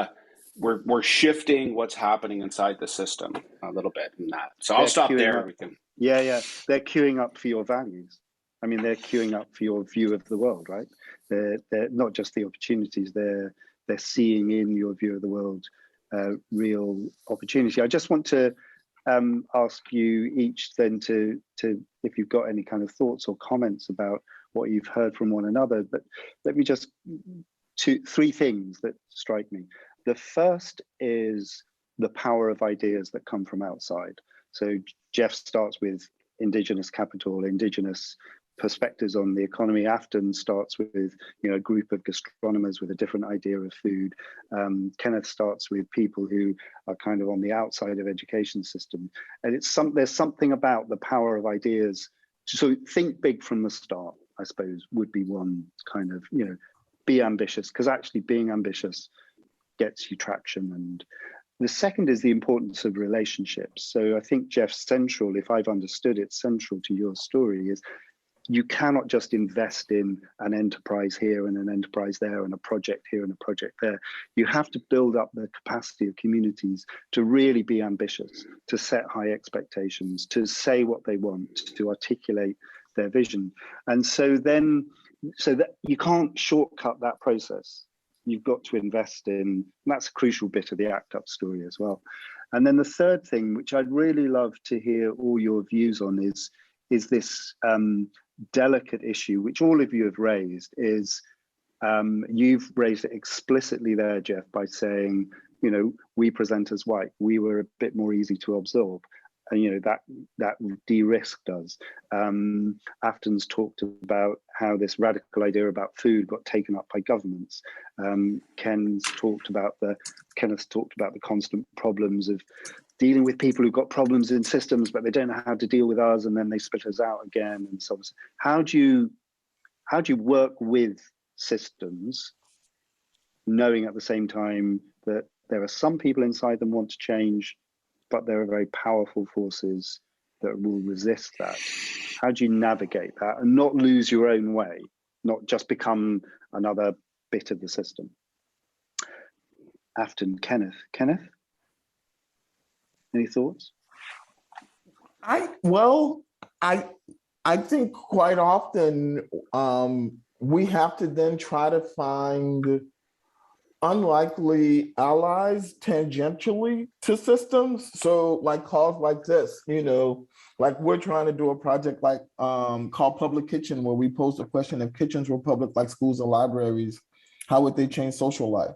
we're shifting what's happening inside the system a little bit in that. So I'll stop there.
Yeah. They're queuing up for your values. I mean, they're queuing up for your view of the world, right? They're not just the opportunities, they're seeing in your view of the world real opportunity. I just want to ask you each then to if you've got any kind of thoughts or comments about what you've heard from one another, but let me just three things that strike me. The first is the power of ideas that come from outside. So Jeff starts with Indigenous capital, Indigenous perspectives on the economy. Afton starts with, you know, a group of gastronomers with a different idea of food. Kenneth starts with people who are kind of on the outside of education system. And there's something about the power of ideas. So think big from the start, I suppose, would be one kind of, you know, be ambitious, because actually being ambitious gets you traction. And the second is the importance of relationships. So I think, Jeff, central, if I've understood it, central to your story is you cannot just invest in an enterprise here and an enterprise there and a project here and a project there. You have to build up the capacity of communities to really be ambitious, to set high expectations, to say what they want, to articulate their vision. And so that you can't shortcut that process. You've got to invest in, and that's a crucial bit of the ACT UP story as well. And then the third thing, which I'd really love to hear all your views on, is this delicate issue, which all of you have raised, is you've raised it explicitly there, Jeff, by saying, you know, we present as white, we were a bit more easy to absorb. And, you know, that de-risked us. Afton's talked about how this radical idea about food got taken up by governments. Kenneth's talked about the constant problems of dealing with people who've got problems in systems, but they don't know how to deal with us, and then they split us out again. And so, how do you work with systems, knowing at the same time that there are some people inside them want to change, but there are very powerful forces that will resist that? How do you navigate that and not lose your own way, not just become another bit of the system? Afton, Kenneth, any thoughts?
I think quite often we have to then try to find unlikely allies tangentially to systems. So like calls like this, like we're trying to do a project like called Public Kitchen, where we pose the question: if kitchens were public like schools or libraries, how would they change social life?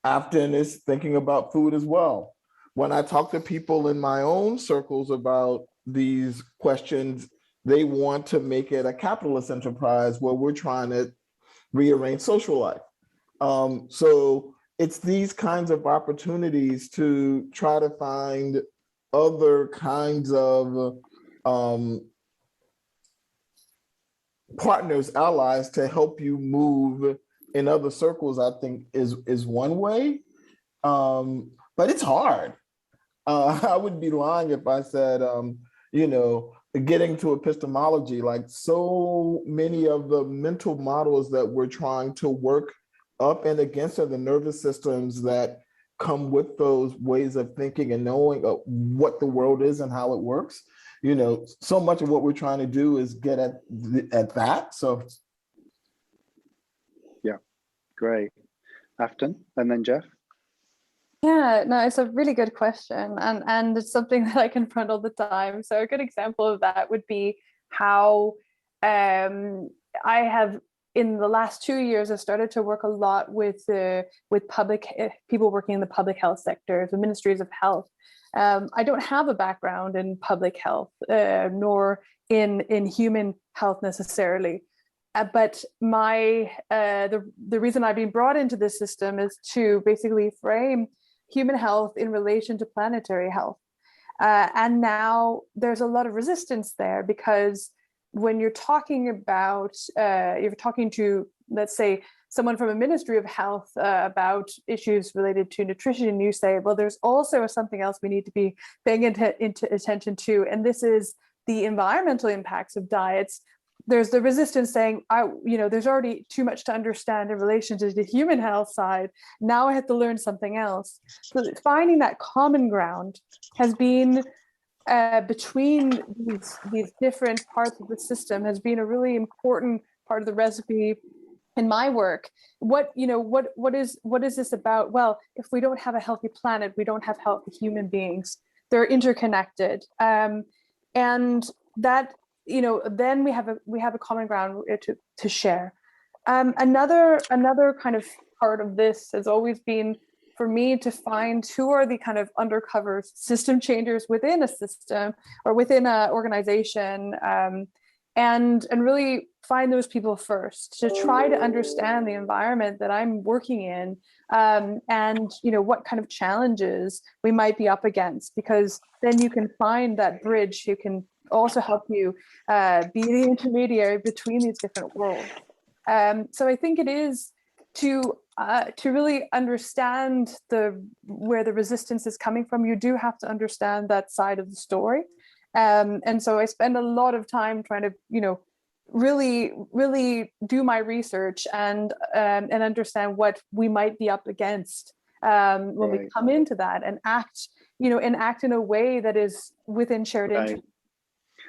Afton is thinking about food as well. When I talk to people in my own circles about these questions, they want to make it a capitalist enterprise where we're trying to rearrange social life. So it's these kinds of opportunities to try to find other kinds of partners, allies to help you move in other circles, I think is one way. But it's hard. I would be lying if I said, getting to epistemology, like so many of the mental models that we're trying to work up and against are the nervous systems that come with those ways of thinking and knowing what the world is and how it works. So much of what we're trying to do is get at that. So,
yeah, great. Afton, and then Jeff.
Yeah, no, it's a really good question, and it's something that I confront all the time. So a good example of that would be how I have, in the last 2 years, I've started to work a lot with public people working in the public health sector, the ministries of health. I don't have a background in public health, nor in human health necessarily. But the reason I've been brought into this system is to basically frame human health in relation to planetary health. And now there's a lot of resistance there, because when you're talking about, you're talking to, let's say, someone from a ministry of health about issues related to nutrition, and you say, well, there's also something else we need to be paying attention to, and this is the environmental impacts of diets. There's the resistance saying, there's already too much to understand in relation to the human health side. Now I have to learn something else. So finding that common ground has been between these different parts of the system has been a really important part of the recipe in my work. What is this about? Well, if we don't have a healthy planet, we don't have healthy human beings. They're interconnected, and that. Then we have a common ground to share. Another kind of part of this has always been for me to find who are the kind of undercover system changers within a system or within an organization, and really find those people first, to try to understand the environment that I'm working in, and what kind of challenges we might be up against, because then you can find that bridge who can also help you be the intermediary between these different worlds. So I think it is to really understand where the resistance is coming from. You do have to understand that side of the story, and so I spend a lot of time trying to really do my research and understand what we might be up against when we come into that, and act in a way that is within shared interest.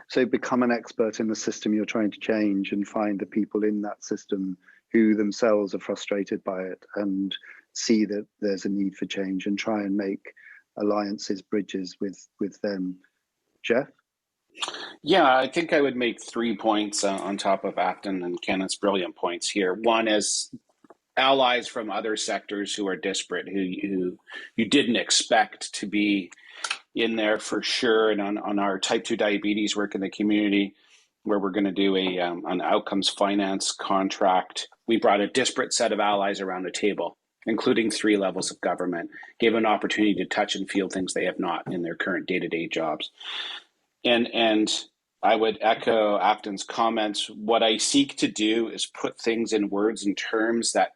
So become an expert in the system you're trying to change, and find the people in that system who themselves are frustrated by it, and see that there's a need for change, and try and make alliances, bridges with them. Jeff?
Yeah, I think I would make 3 points on top of Afton and Kenneth's brilliant points here. One is allies from other sectors who are disparate, who you didn't expect to be in there for sure. And on our type 2 diabetes work in the community, where we're going to do an outcomes finance contract, we brought a disparate set of allies around the table, including 3 levels of government, gave an opportunity to touch and feel things they have not in their current day-to-day jobs. And I would echo Afton's comments. What I seek to do is put things in words and terms that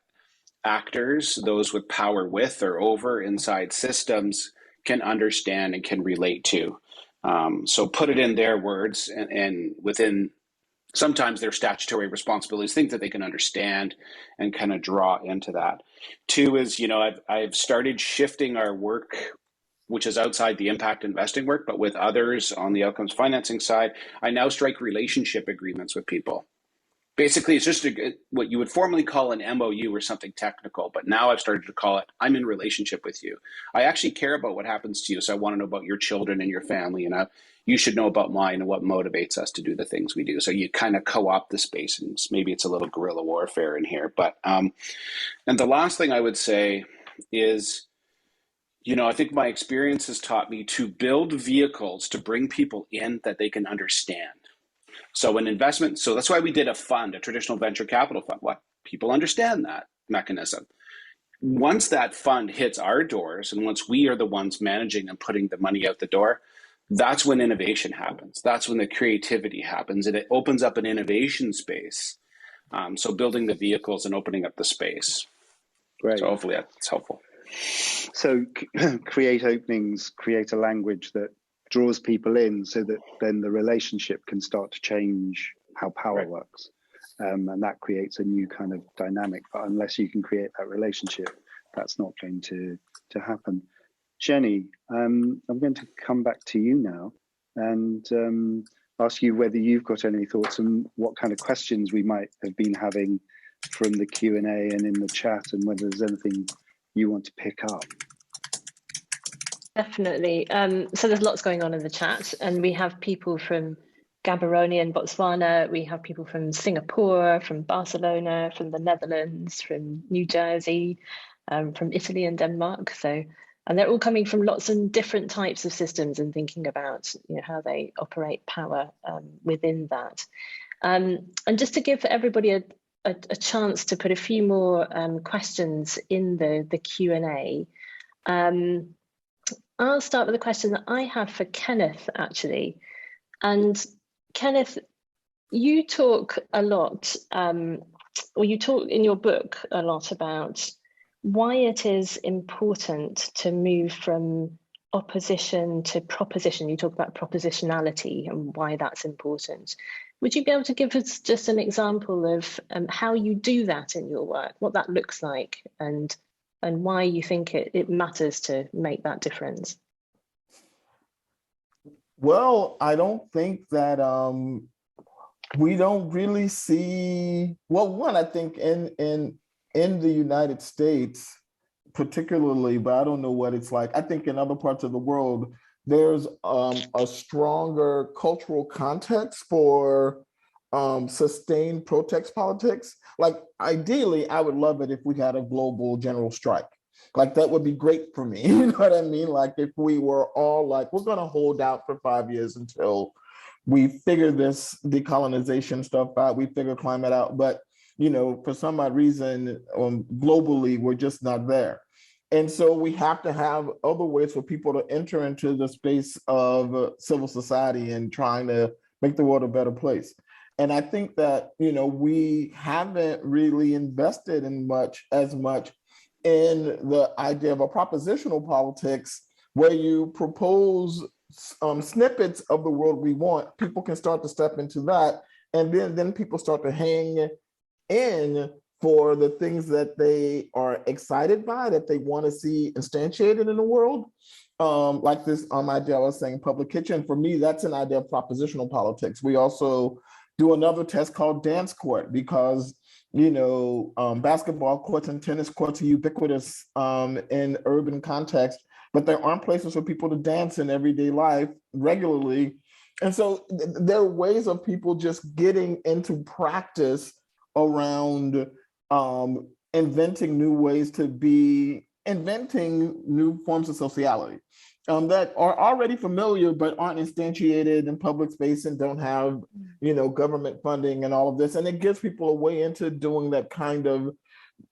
actors, those with power with or over inside systems, can understand and can relate to. So put it in their words, and within sometimes their statutory responsibilities, things that they can understand and kind of draw into that. 2 is, I've started shifting our work, which is outside the impact investing work, but with others on the outcomes financing side. I now strike relationship agreements with people. Basically, it's just what you would formally call an MOU or something technical, but now I've started to call it, I'm in relationship with you. I actually care about what happens to you, so I want to know about your children and your family, and you should know about mine and what motivates us to do the things we do. So you kind of co-opt the space, and maybe it's a little guerrilla warfare in here. But and the last thing I would say is, I think my experience has taught me to build vehicles to bring people in that they can understand. So an investment, so that's why we did a fund, a traditional venture capital fund. What? People understand that mechanism. Once that fund hits our doors, and once we are the ones managing and putting the money out the door, that's when innovation happens. That's when the creativity happens, and it opens up an innovation space. So building the vehicles and opening up the space.
Great.
So hopefully that's helpful.
So create openings, create a language that draws people in so that then the relationship can start to change how power works. And that creates a new kind of dynamic. But unless you can create that relationship, that's not going to happen. Jenny, I'm going to come back to you now and ask you whether you've got any thoughts on what kind of questions we might have been having from the Q&A and in the chat, and whether there's anything you want to pick up.
Definitely. So there's lots going on in the chat, and we have people from Gaborone and Botswana, we have people from Singapore, from Barcelona, from the Netherlands, from New Jersey, from Italy and Denmark. And they're all coming from lots of different types of systems and thinking about how they operate power within that. And just to give everybody a chance to put a few more questions in the Q&A. I'll start with a question that I have for Kenneth, actually. And Kenneth, you talk a lot, or you talk in your book a lot about why it is important to move from opposition to proposition. You talk about propositionality and why that's important. Would you be able to give us just an example of how you do that in your work, what that looks like, and why you think it matters to make that difference?
Well, I don't think that we don't really see, well, one, I think in the United States, particularly, but I don't know what it's like. I think in other parts of the world, there's a stronger cultural context for sustained protest politics. Like, ideally, I would love it if we had a global general strike. Like, that would be great for me. You know what I mean? Like, if we were all like, we're going to hold out for 5 years until we figure this decolonization stuff out, we figure climate out. But, for some odd reason, globally, we're just not there. And so we have to have other ways for people to enter into the space of civil society and trying to make the world a better place. And I think that, we haven't really invested in as much in the idea of a propositional politics where you propose snippets of the world we want. People can start to step into that, and then people start to hang in for the things that they are excited by, that they want to see instantiated in the world. Like this idea I was saying, public kitchen. For me, that's an idea of propositional politics. We also do another test called dance court, because basketball courts and tennis courts are ubiquitous in urban context, but there aren't places for people to dance in everyday life regularly. And so there are ways of people just getting into practice around inventing new ways to be inventing new forms of sociality that are already familiar but aren't instantiated in public space and don't have government funding and all of this. And it gives people a way into doing that kind of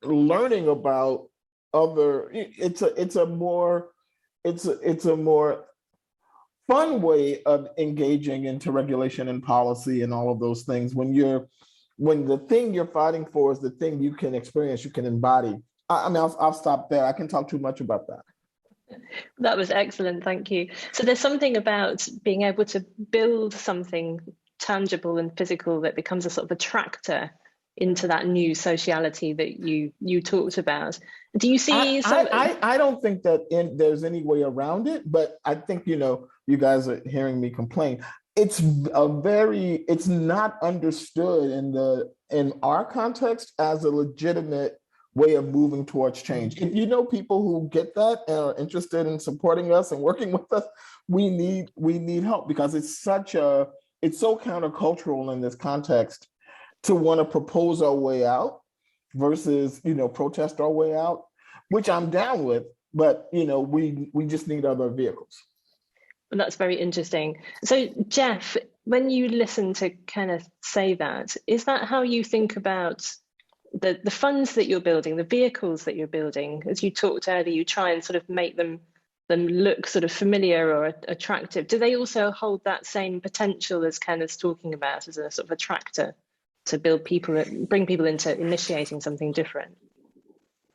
learning about other. It's a more fun way of engaging into regulation and policy and all of those things when the thing you're fighting for is the thing you can experience, you can embody. I'll stop there. I can talk too much about that.
That was excellent, thank you. So there's something about being able to build something tangible and physical that becomes a sort of attractor into that new sociality that you talked about. Do you see?
I don't think that there's any way around it, but I think you guys are hearing me complain. it's it's not understood in our context as a legitimate way of moving towards change. If you know people who get that and are interested in supporting us and working with us, we need help, because it's so countercultural in this context to want to propose our way out versus, protest our way out, which I'm down with, but we just need other vehicles.
That's very interesting. So Jeff, when you listen to Kenneth say that, is that how you think about the funds that you're building, the vehicles that you're building? As you talked earlier, you try and sort of make them look sort of familiar or attractive. Do they also hold that same potential as Kenneth's talking about, as a sort of attractor to bring people into initiating something different?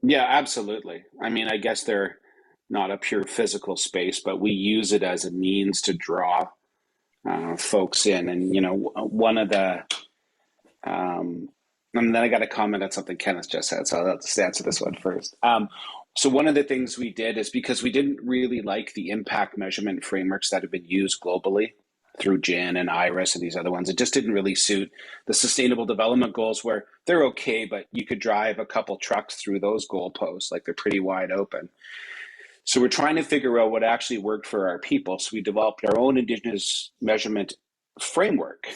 Yeah, absolutely. I mean, I guess they're not a pure physical space, but we use it as a means to draw folks in. And, one of the, and then I got to comment on something Kenneth just said, so I'll just answer this one first. So one of the things we did is, because we didn't really like the impact measurement frameworks that have been used globally through GIN and IRIS and these other ones, it just didn't really suit the Sustainable Development Goals, where they're okay, but you could drive a couple trucks through those goalposts, like they're pretty wide open. So we're trying to figure out what actually worked for our people. So we developed our own Indigenous measurement framework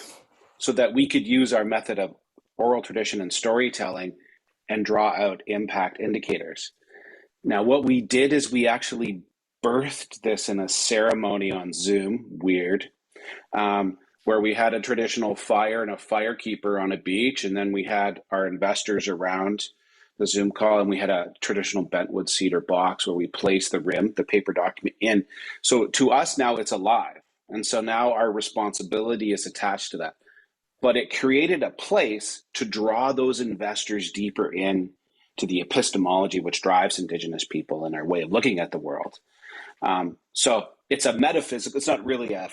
so that we could use our method of oral tradition and storytelling and draw out impact indicators. Now, what we did is we actually birthed this in a ceremony on Zoom, weird, where we had a traditional fire and a firekeeper on a beach, and then we had our investors around the Zoom call, and we had a traditional bentwood cedar box where we placed the rim, the paper document, in. So to us now it's alive. And so now our responsibility is attached to that. But it created a place to draw those investors deeper in to the epistemology which drives Indigenous people and our way of looking at the world. So it's a metaphysical, it's not really a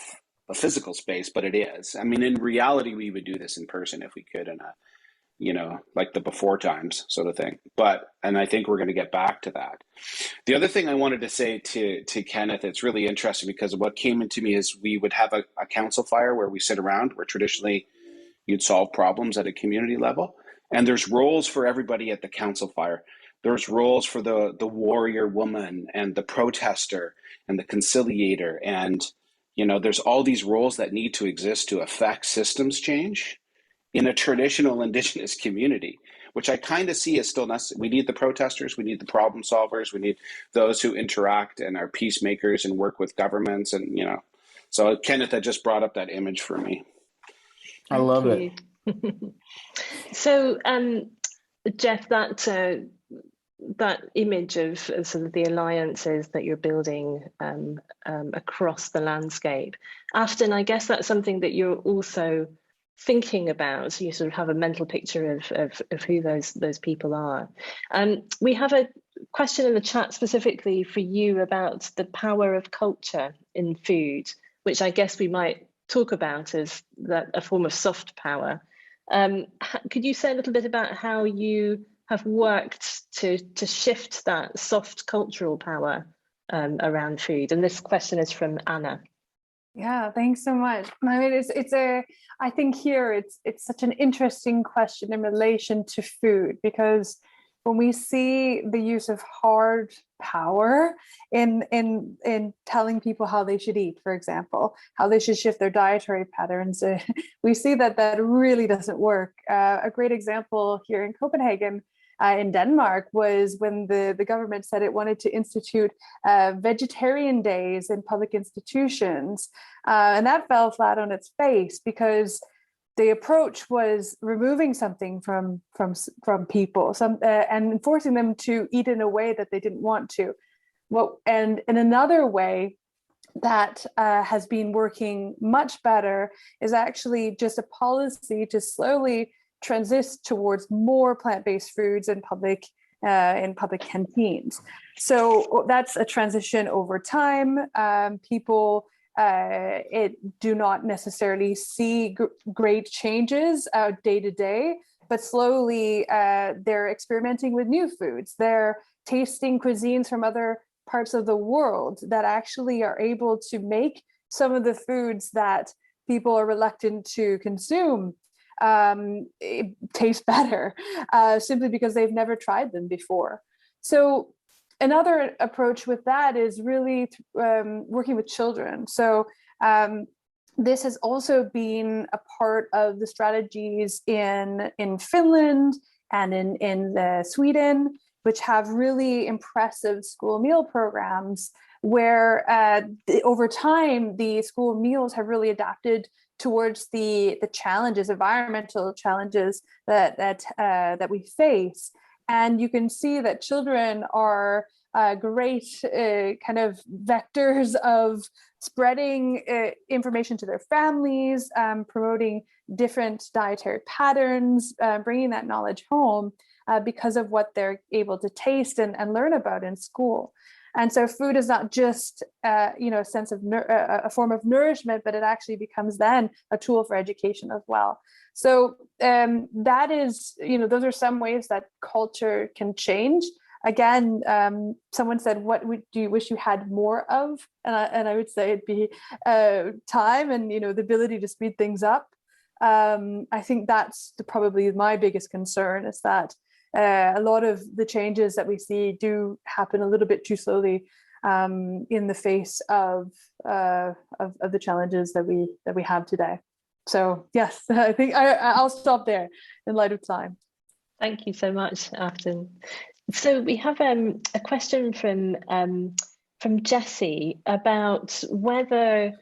physical space, but it is. I mean, in reality, we would do this in person if we could, in a, like the before times sort of thing. And I think we're going to get back to that. The other thing I wanted to say to Kenneth, it's really interesting, because what came into me is we would have a council fire where we sit around, where traditionally you'd solve problems at a community level. And there's roles for everybody at the council fire. There's roles for the warrior woman and the protester and the conciliator. And, there's all these roles that need to exist to affect systems change in a traditional Indigenous community, which I kind of see as still necessary. We need the protesters, we need the problem solvers, we need those who interact and are peacemakers and work with governments. And, so Kenneth had just brought up that image for me.
I love it.
So, Jeff, that image of sort of the alliances that you're building across the landscape, Afton, I guess that's something that you're also thinking about. So you sort of have a mental picture of who those people are. We have a question in the chat specifically for you about the power of culture in food, which I guess we might talk about as a form of soft power. Could you say a little bit about how you have worked to shift that soft cultural power around food? And this question is from Anna.
Yeah, thanks so much. I mean, I think here it's such an interesting question in relation to food, because when we see the use of hard power in telling people how they should eat, for example, how they should shift their dietary patterns, we see that really doesn't work. A great example here in Copenhagen, in Denmark, was when the government said it wanted to institute vegetarian days in public institutions. And that fell flat on its face, because the approach was removing something from people, and forcing them to eat in a way that they didn't want to. And in another way that has been working much better is actually just a policy to slowly transition towards more plant-based foods in public canteens. So that's a transition over time. People do not necessarily see great changes day to day, but slowly they're experimenting with new foods. They're tasting cuisines from other parts of the world that actually are able to make some of the foods that people are reluctant to consume it tastes better simply because they've never tried them before. So another approach with that is really working with children. So this has also been a part of the strategies in Finland and in Sweden, which have really impressive school meal programs where over time, the school meals have really adapted towards the challenges, environmental challenges that we face. And you can see that children are great kind of vectors of spreading information to their families, promoting different dietary patterns, bringing that knowledge home because of what they're able to taste and learn about in school. And so food is not just a sense of a form of nourishment, but it actually becomes then a tool for education as well. So that is, those are some ways that culture can change. Again, someone said, what do you wish you had more of? And I would say it'd be time and, the ability to speed things up. I think that's probably my biggest concern, is that a lot of the changes that we see do happen a little bit too slowly in the face of the challenges that we have today. So yes, I think I'll stop there in light of time.
Thank you so much, Afton. So we have a question from Jessie about whether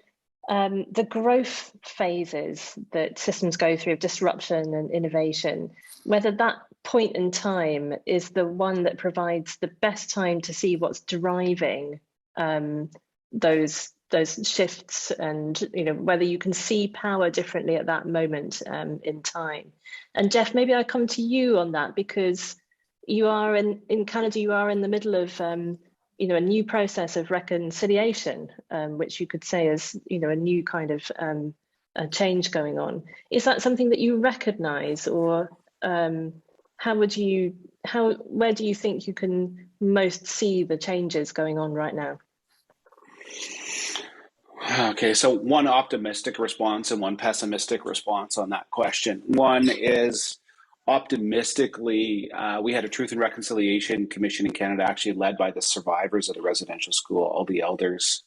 the growth phases that systems go through of disruption and innovation, whether that point in time is the one that provides the best time to see what's driving those shifts, and whether you can see power differently at that moment in time. And Jeff, maybe I come to you on that, because you are in Canada, you are in the middle of a new process of reconciliation, which you could say is a new kind of a change going on. Is that something that you recognise, or where do you think you can most see the changes going on right now?
Okay, so one optimistic response and one pessimistic response on that question. One is, optimistically, we had a Truth and Reconciliation Commission in Canada, actually led by the survivors of the residential school, all the elders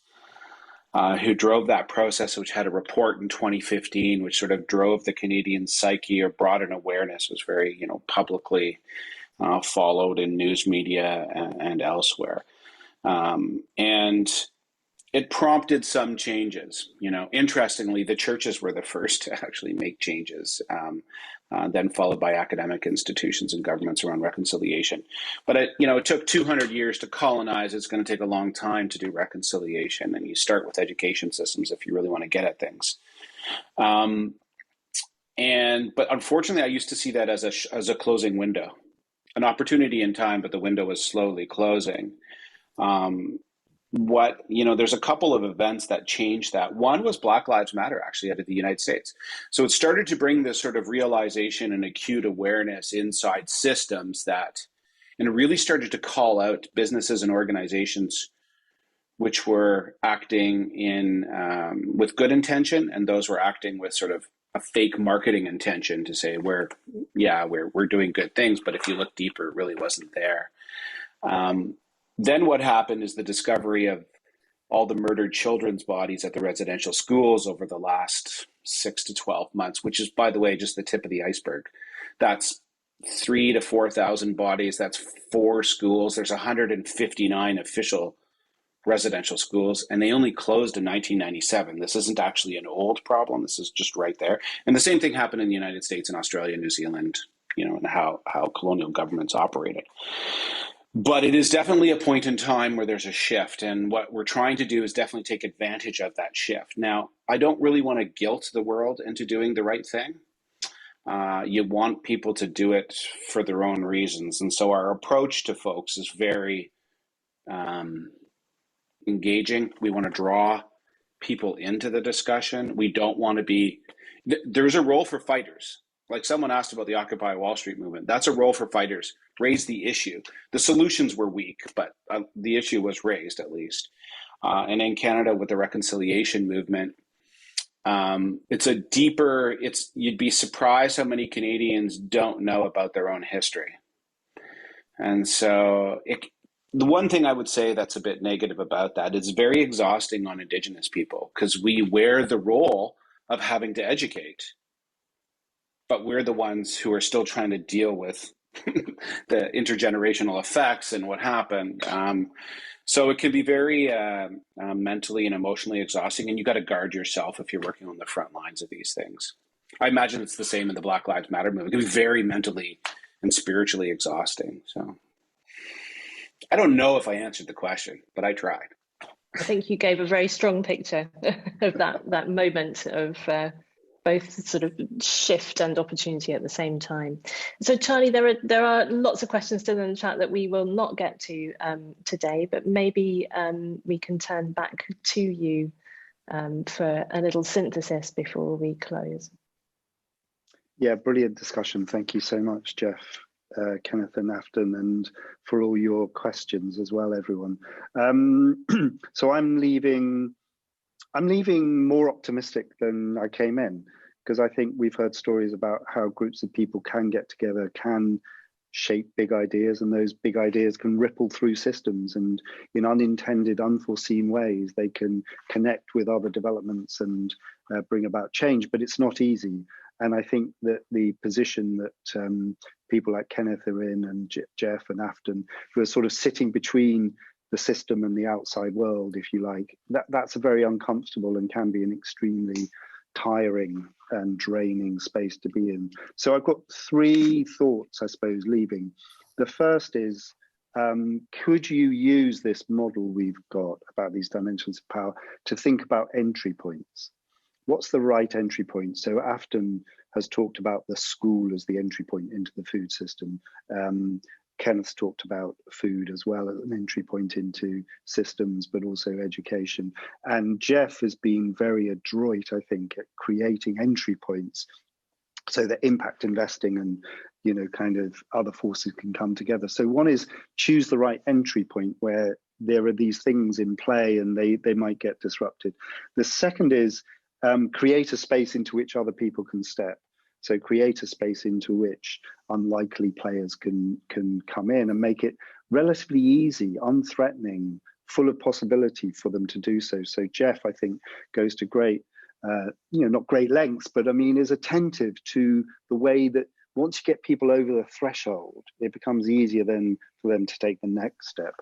who drove that process, which had a report in 2015, which sort of drove the Canadian psyche, or brought an awareness, was very, publicly followed in news media and elsewhere. And it prompted some changes. Interestingly, the churches were the first to actually make changes, then followed by academic institutions and governments around reconciliation. But it took 200 years to colonize. It's going to take a long time to do reconciliation, and you start with education systems if you really want to get at things. But unfortunately, I used to see that as a closing window, an opportunity in time, but the window was slowly closing. There's a couple of events that changed that. One was Black Lives Matter, actually, out of the United States. So it started to bring this sort of realization and acute awareness inside systems and it really started to call out businesses and organizations which were acting with good intention, and those were acting with sort of a fake marketing intention to say we're doing good things, but if you look deeper, it really wasn't there. Then what happened is the discovery of all the murdered children's bodies at the residential schools over the last 6 to 12 months, which is, by the way, just the tip of the iceberg. That's 3,000 to 4,000 bodies. That's 4 schools. There's 159 official residential schools, and they only closed in 1997. This isn't actually an old problem. This is just right there. And the same thing happened in the United States and Australia, New Zealand, and how colonial governments operated. But it is definitely a point in time where there's a shift, and what we're trying to do is definitely take advantage of that shift. Now, I don't really want to guilt the world into doing the right thing. You want people to do it for their own reasons, and so our approach to folks is very engaging. We want to draw people into the discussion. We don't want to be. There's a role for fighters. Like someone asked about the Occupy Wall Street movement. That's a role for fighters. Raise the issue. The solutions were weak, but the issue was raised at least. And in Canada with the reconciliation movement, It's a deeper, you'd be surprised how many Canadians don't know about their own history. And so the one thing I would say that's a bit negative about that is very exhausting on Indigenous people, because we wear the role of having to educate, but we're the ones who are still trying to deal with the intergenerational effects and what happened. So it can be very mentally and emotionally exhausting, and you got to guard yourself if you're working on the front lines of these things. I imagine it's the same in the Black Lives Matter movement. It can be very mentally and spiritually exhausting. So I don't know if I answered the question, but I tried.
I think you gave a very strong picture of that moment of both sort of shift and opportunity at the same time. So Charlie, there are lots of questions still in the chat that we will not get to today, but maybe we can turn back to you for a little synthesis before we close.
Yeah, brilliant discussion. Thank you so much, Jeff, Kenneth and Afton, and for all your questions as well, everyone. So I'm leaving more optimistic than I came in, because I think we've heard stories about how groups of people can get together, can shape big ideas, and those big ideas can ripple through systems, and in unintended, unforeseen ways, they can connect with other developments and bring about change, but it's not easy. And I think that the position that people like Kenneth are in, and Jeff and Afton, who are sort of sitting between the system and the outside world, if you like, that's a very uncomfortable and can be an extremely tiring and draining space to be in. So I've got three thoughts, I suppose, leaving. The first is, could you use this model we've got about these dimensions of power to think about entry points? What's the right entry point? So Afton has talked about the school as the entry point into the food system. Kenneth's talked about food as well as an entry point into systems, but also education. And Jeff has been very adroit, I think, at creating entry points so that impact investing and, you know, kind of other forces can come together. So one is choose the right entry point where there are these things in play and they might get disrupted. The second is create a space into which other people can step. So create a space into which unlikely players can come in and make it relatively easy, unthreatening, full of possibility for them to do so. So Jeff, I think, goes to great, not great lengths, but I mean, is attentive to the way that once you get people over the threshold, it becomes easier then for them to take the next step.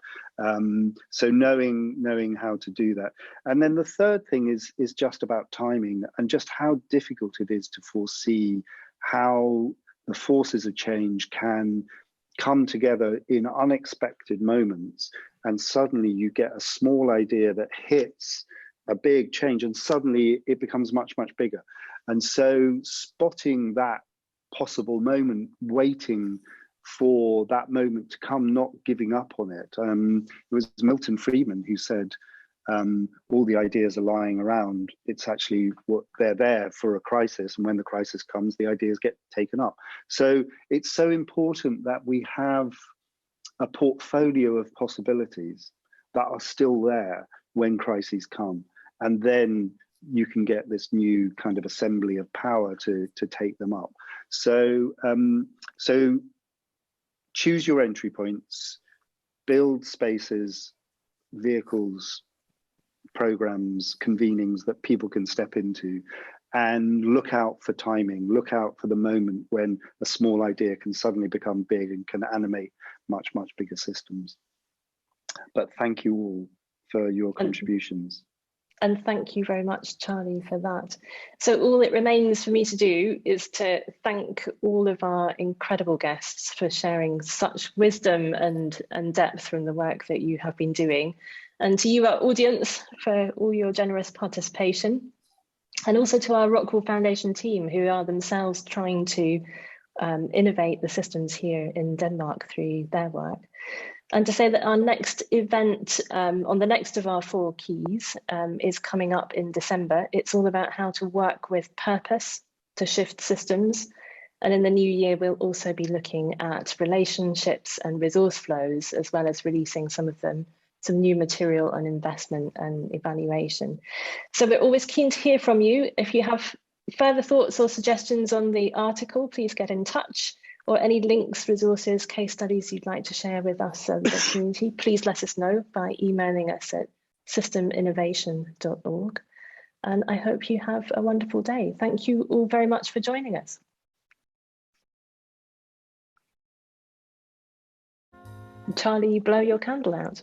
So knowing how to do that. And then the third thing is just about timing and just how difficult it is to foresee how the forces of change can come together in unexpected moments. And suddenly you get a small idea that hits a big change and suddenly it becomes much, much bigger. And so spotting that possible moment, waiting for that moment to come, not giving up on it. It was Milton Friedman who said, all the ideas are lying around. It's actually what they're there for a crisis. And when the crisis comes, the ideas get taken up. So it's so important that we have a portfolio of possibilities that are still there when crises come. And then you can get this new kind of assembly of power to take them up. So, so choose your entry points, build spaces, vehicles, programs, convenings that people can step into, and look out for timing, look out for the moment when a small idea can suddenly become big and can animate much, much bigger systems. But thank you all for your contributions.
And thank you very much, Charlie, for that. So all it remains for me to do is to thank all of our incredible guests for sharing such wisdom and depth from the work that you have been doing. And to you, our audience, for all your generous participation. And also to our Rockwool Foundation team, who are themselves trying to innovate the systems here in Denmark through their work. And to say that our next event on the next of our 4 keys is coming up in December. It's all about how to work with purpose to shift systems. And in the new year, we'll also be looking at relationships and resource flows, as well as releasing some of them some new material on investment and evaluation. So we're always keen to hear from you. If you have further thoughts or suggestions on the article, please get in touch, or any links, resources, case studies you'd like to share with us, the community, please let us know by emailing us at systeminnovation.org. And I hope you have a wonderful day. Thank you all very much for joining us. Charlie, blow your candle out.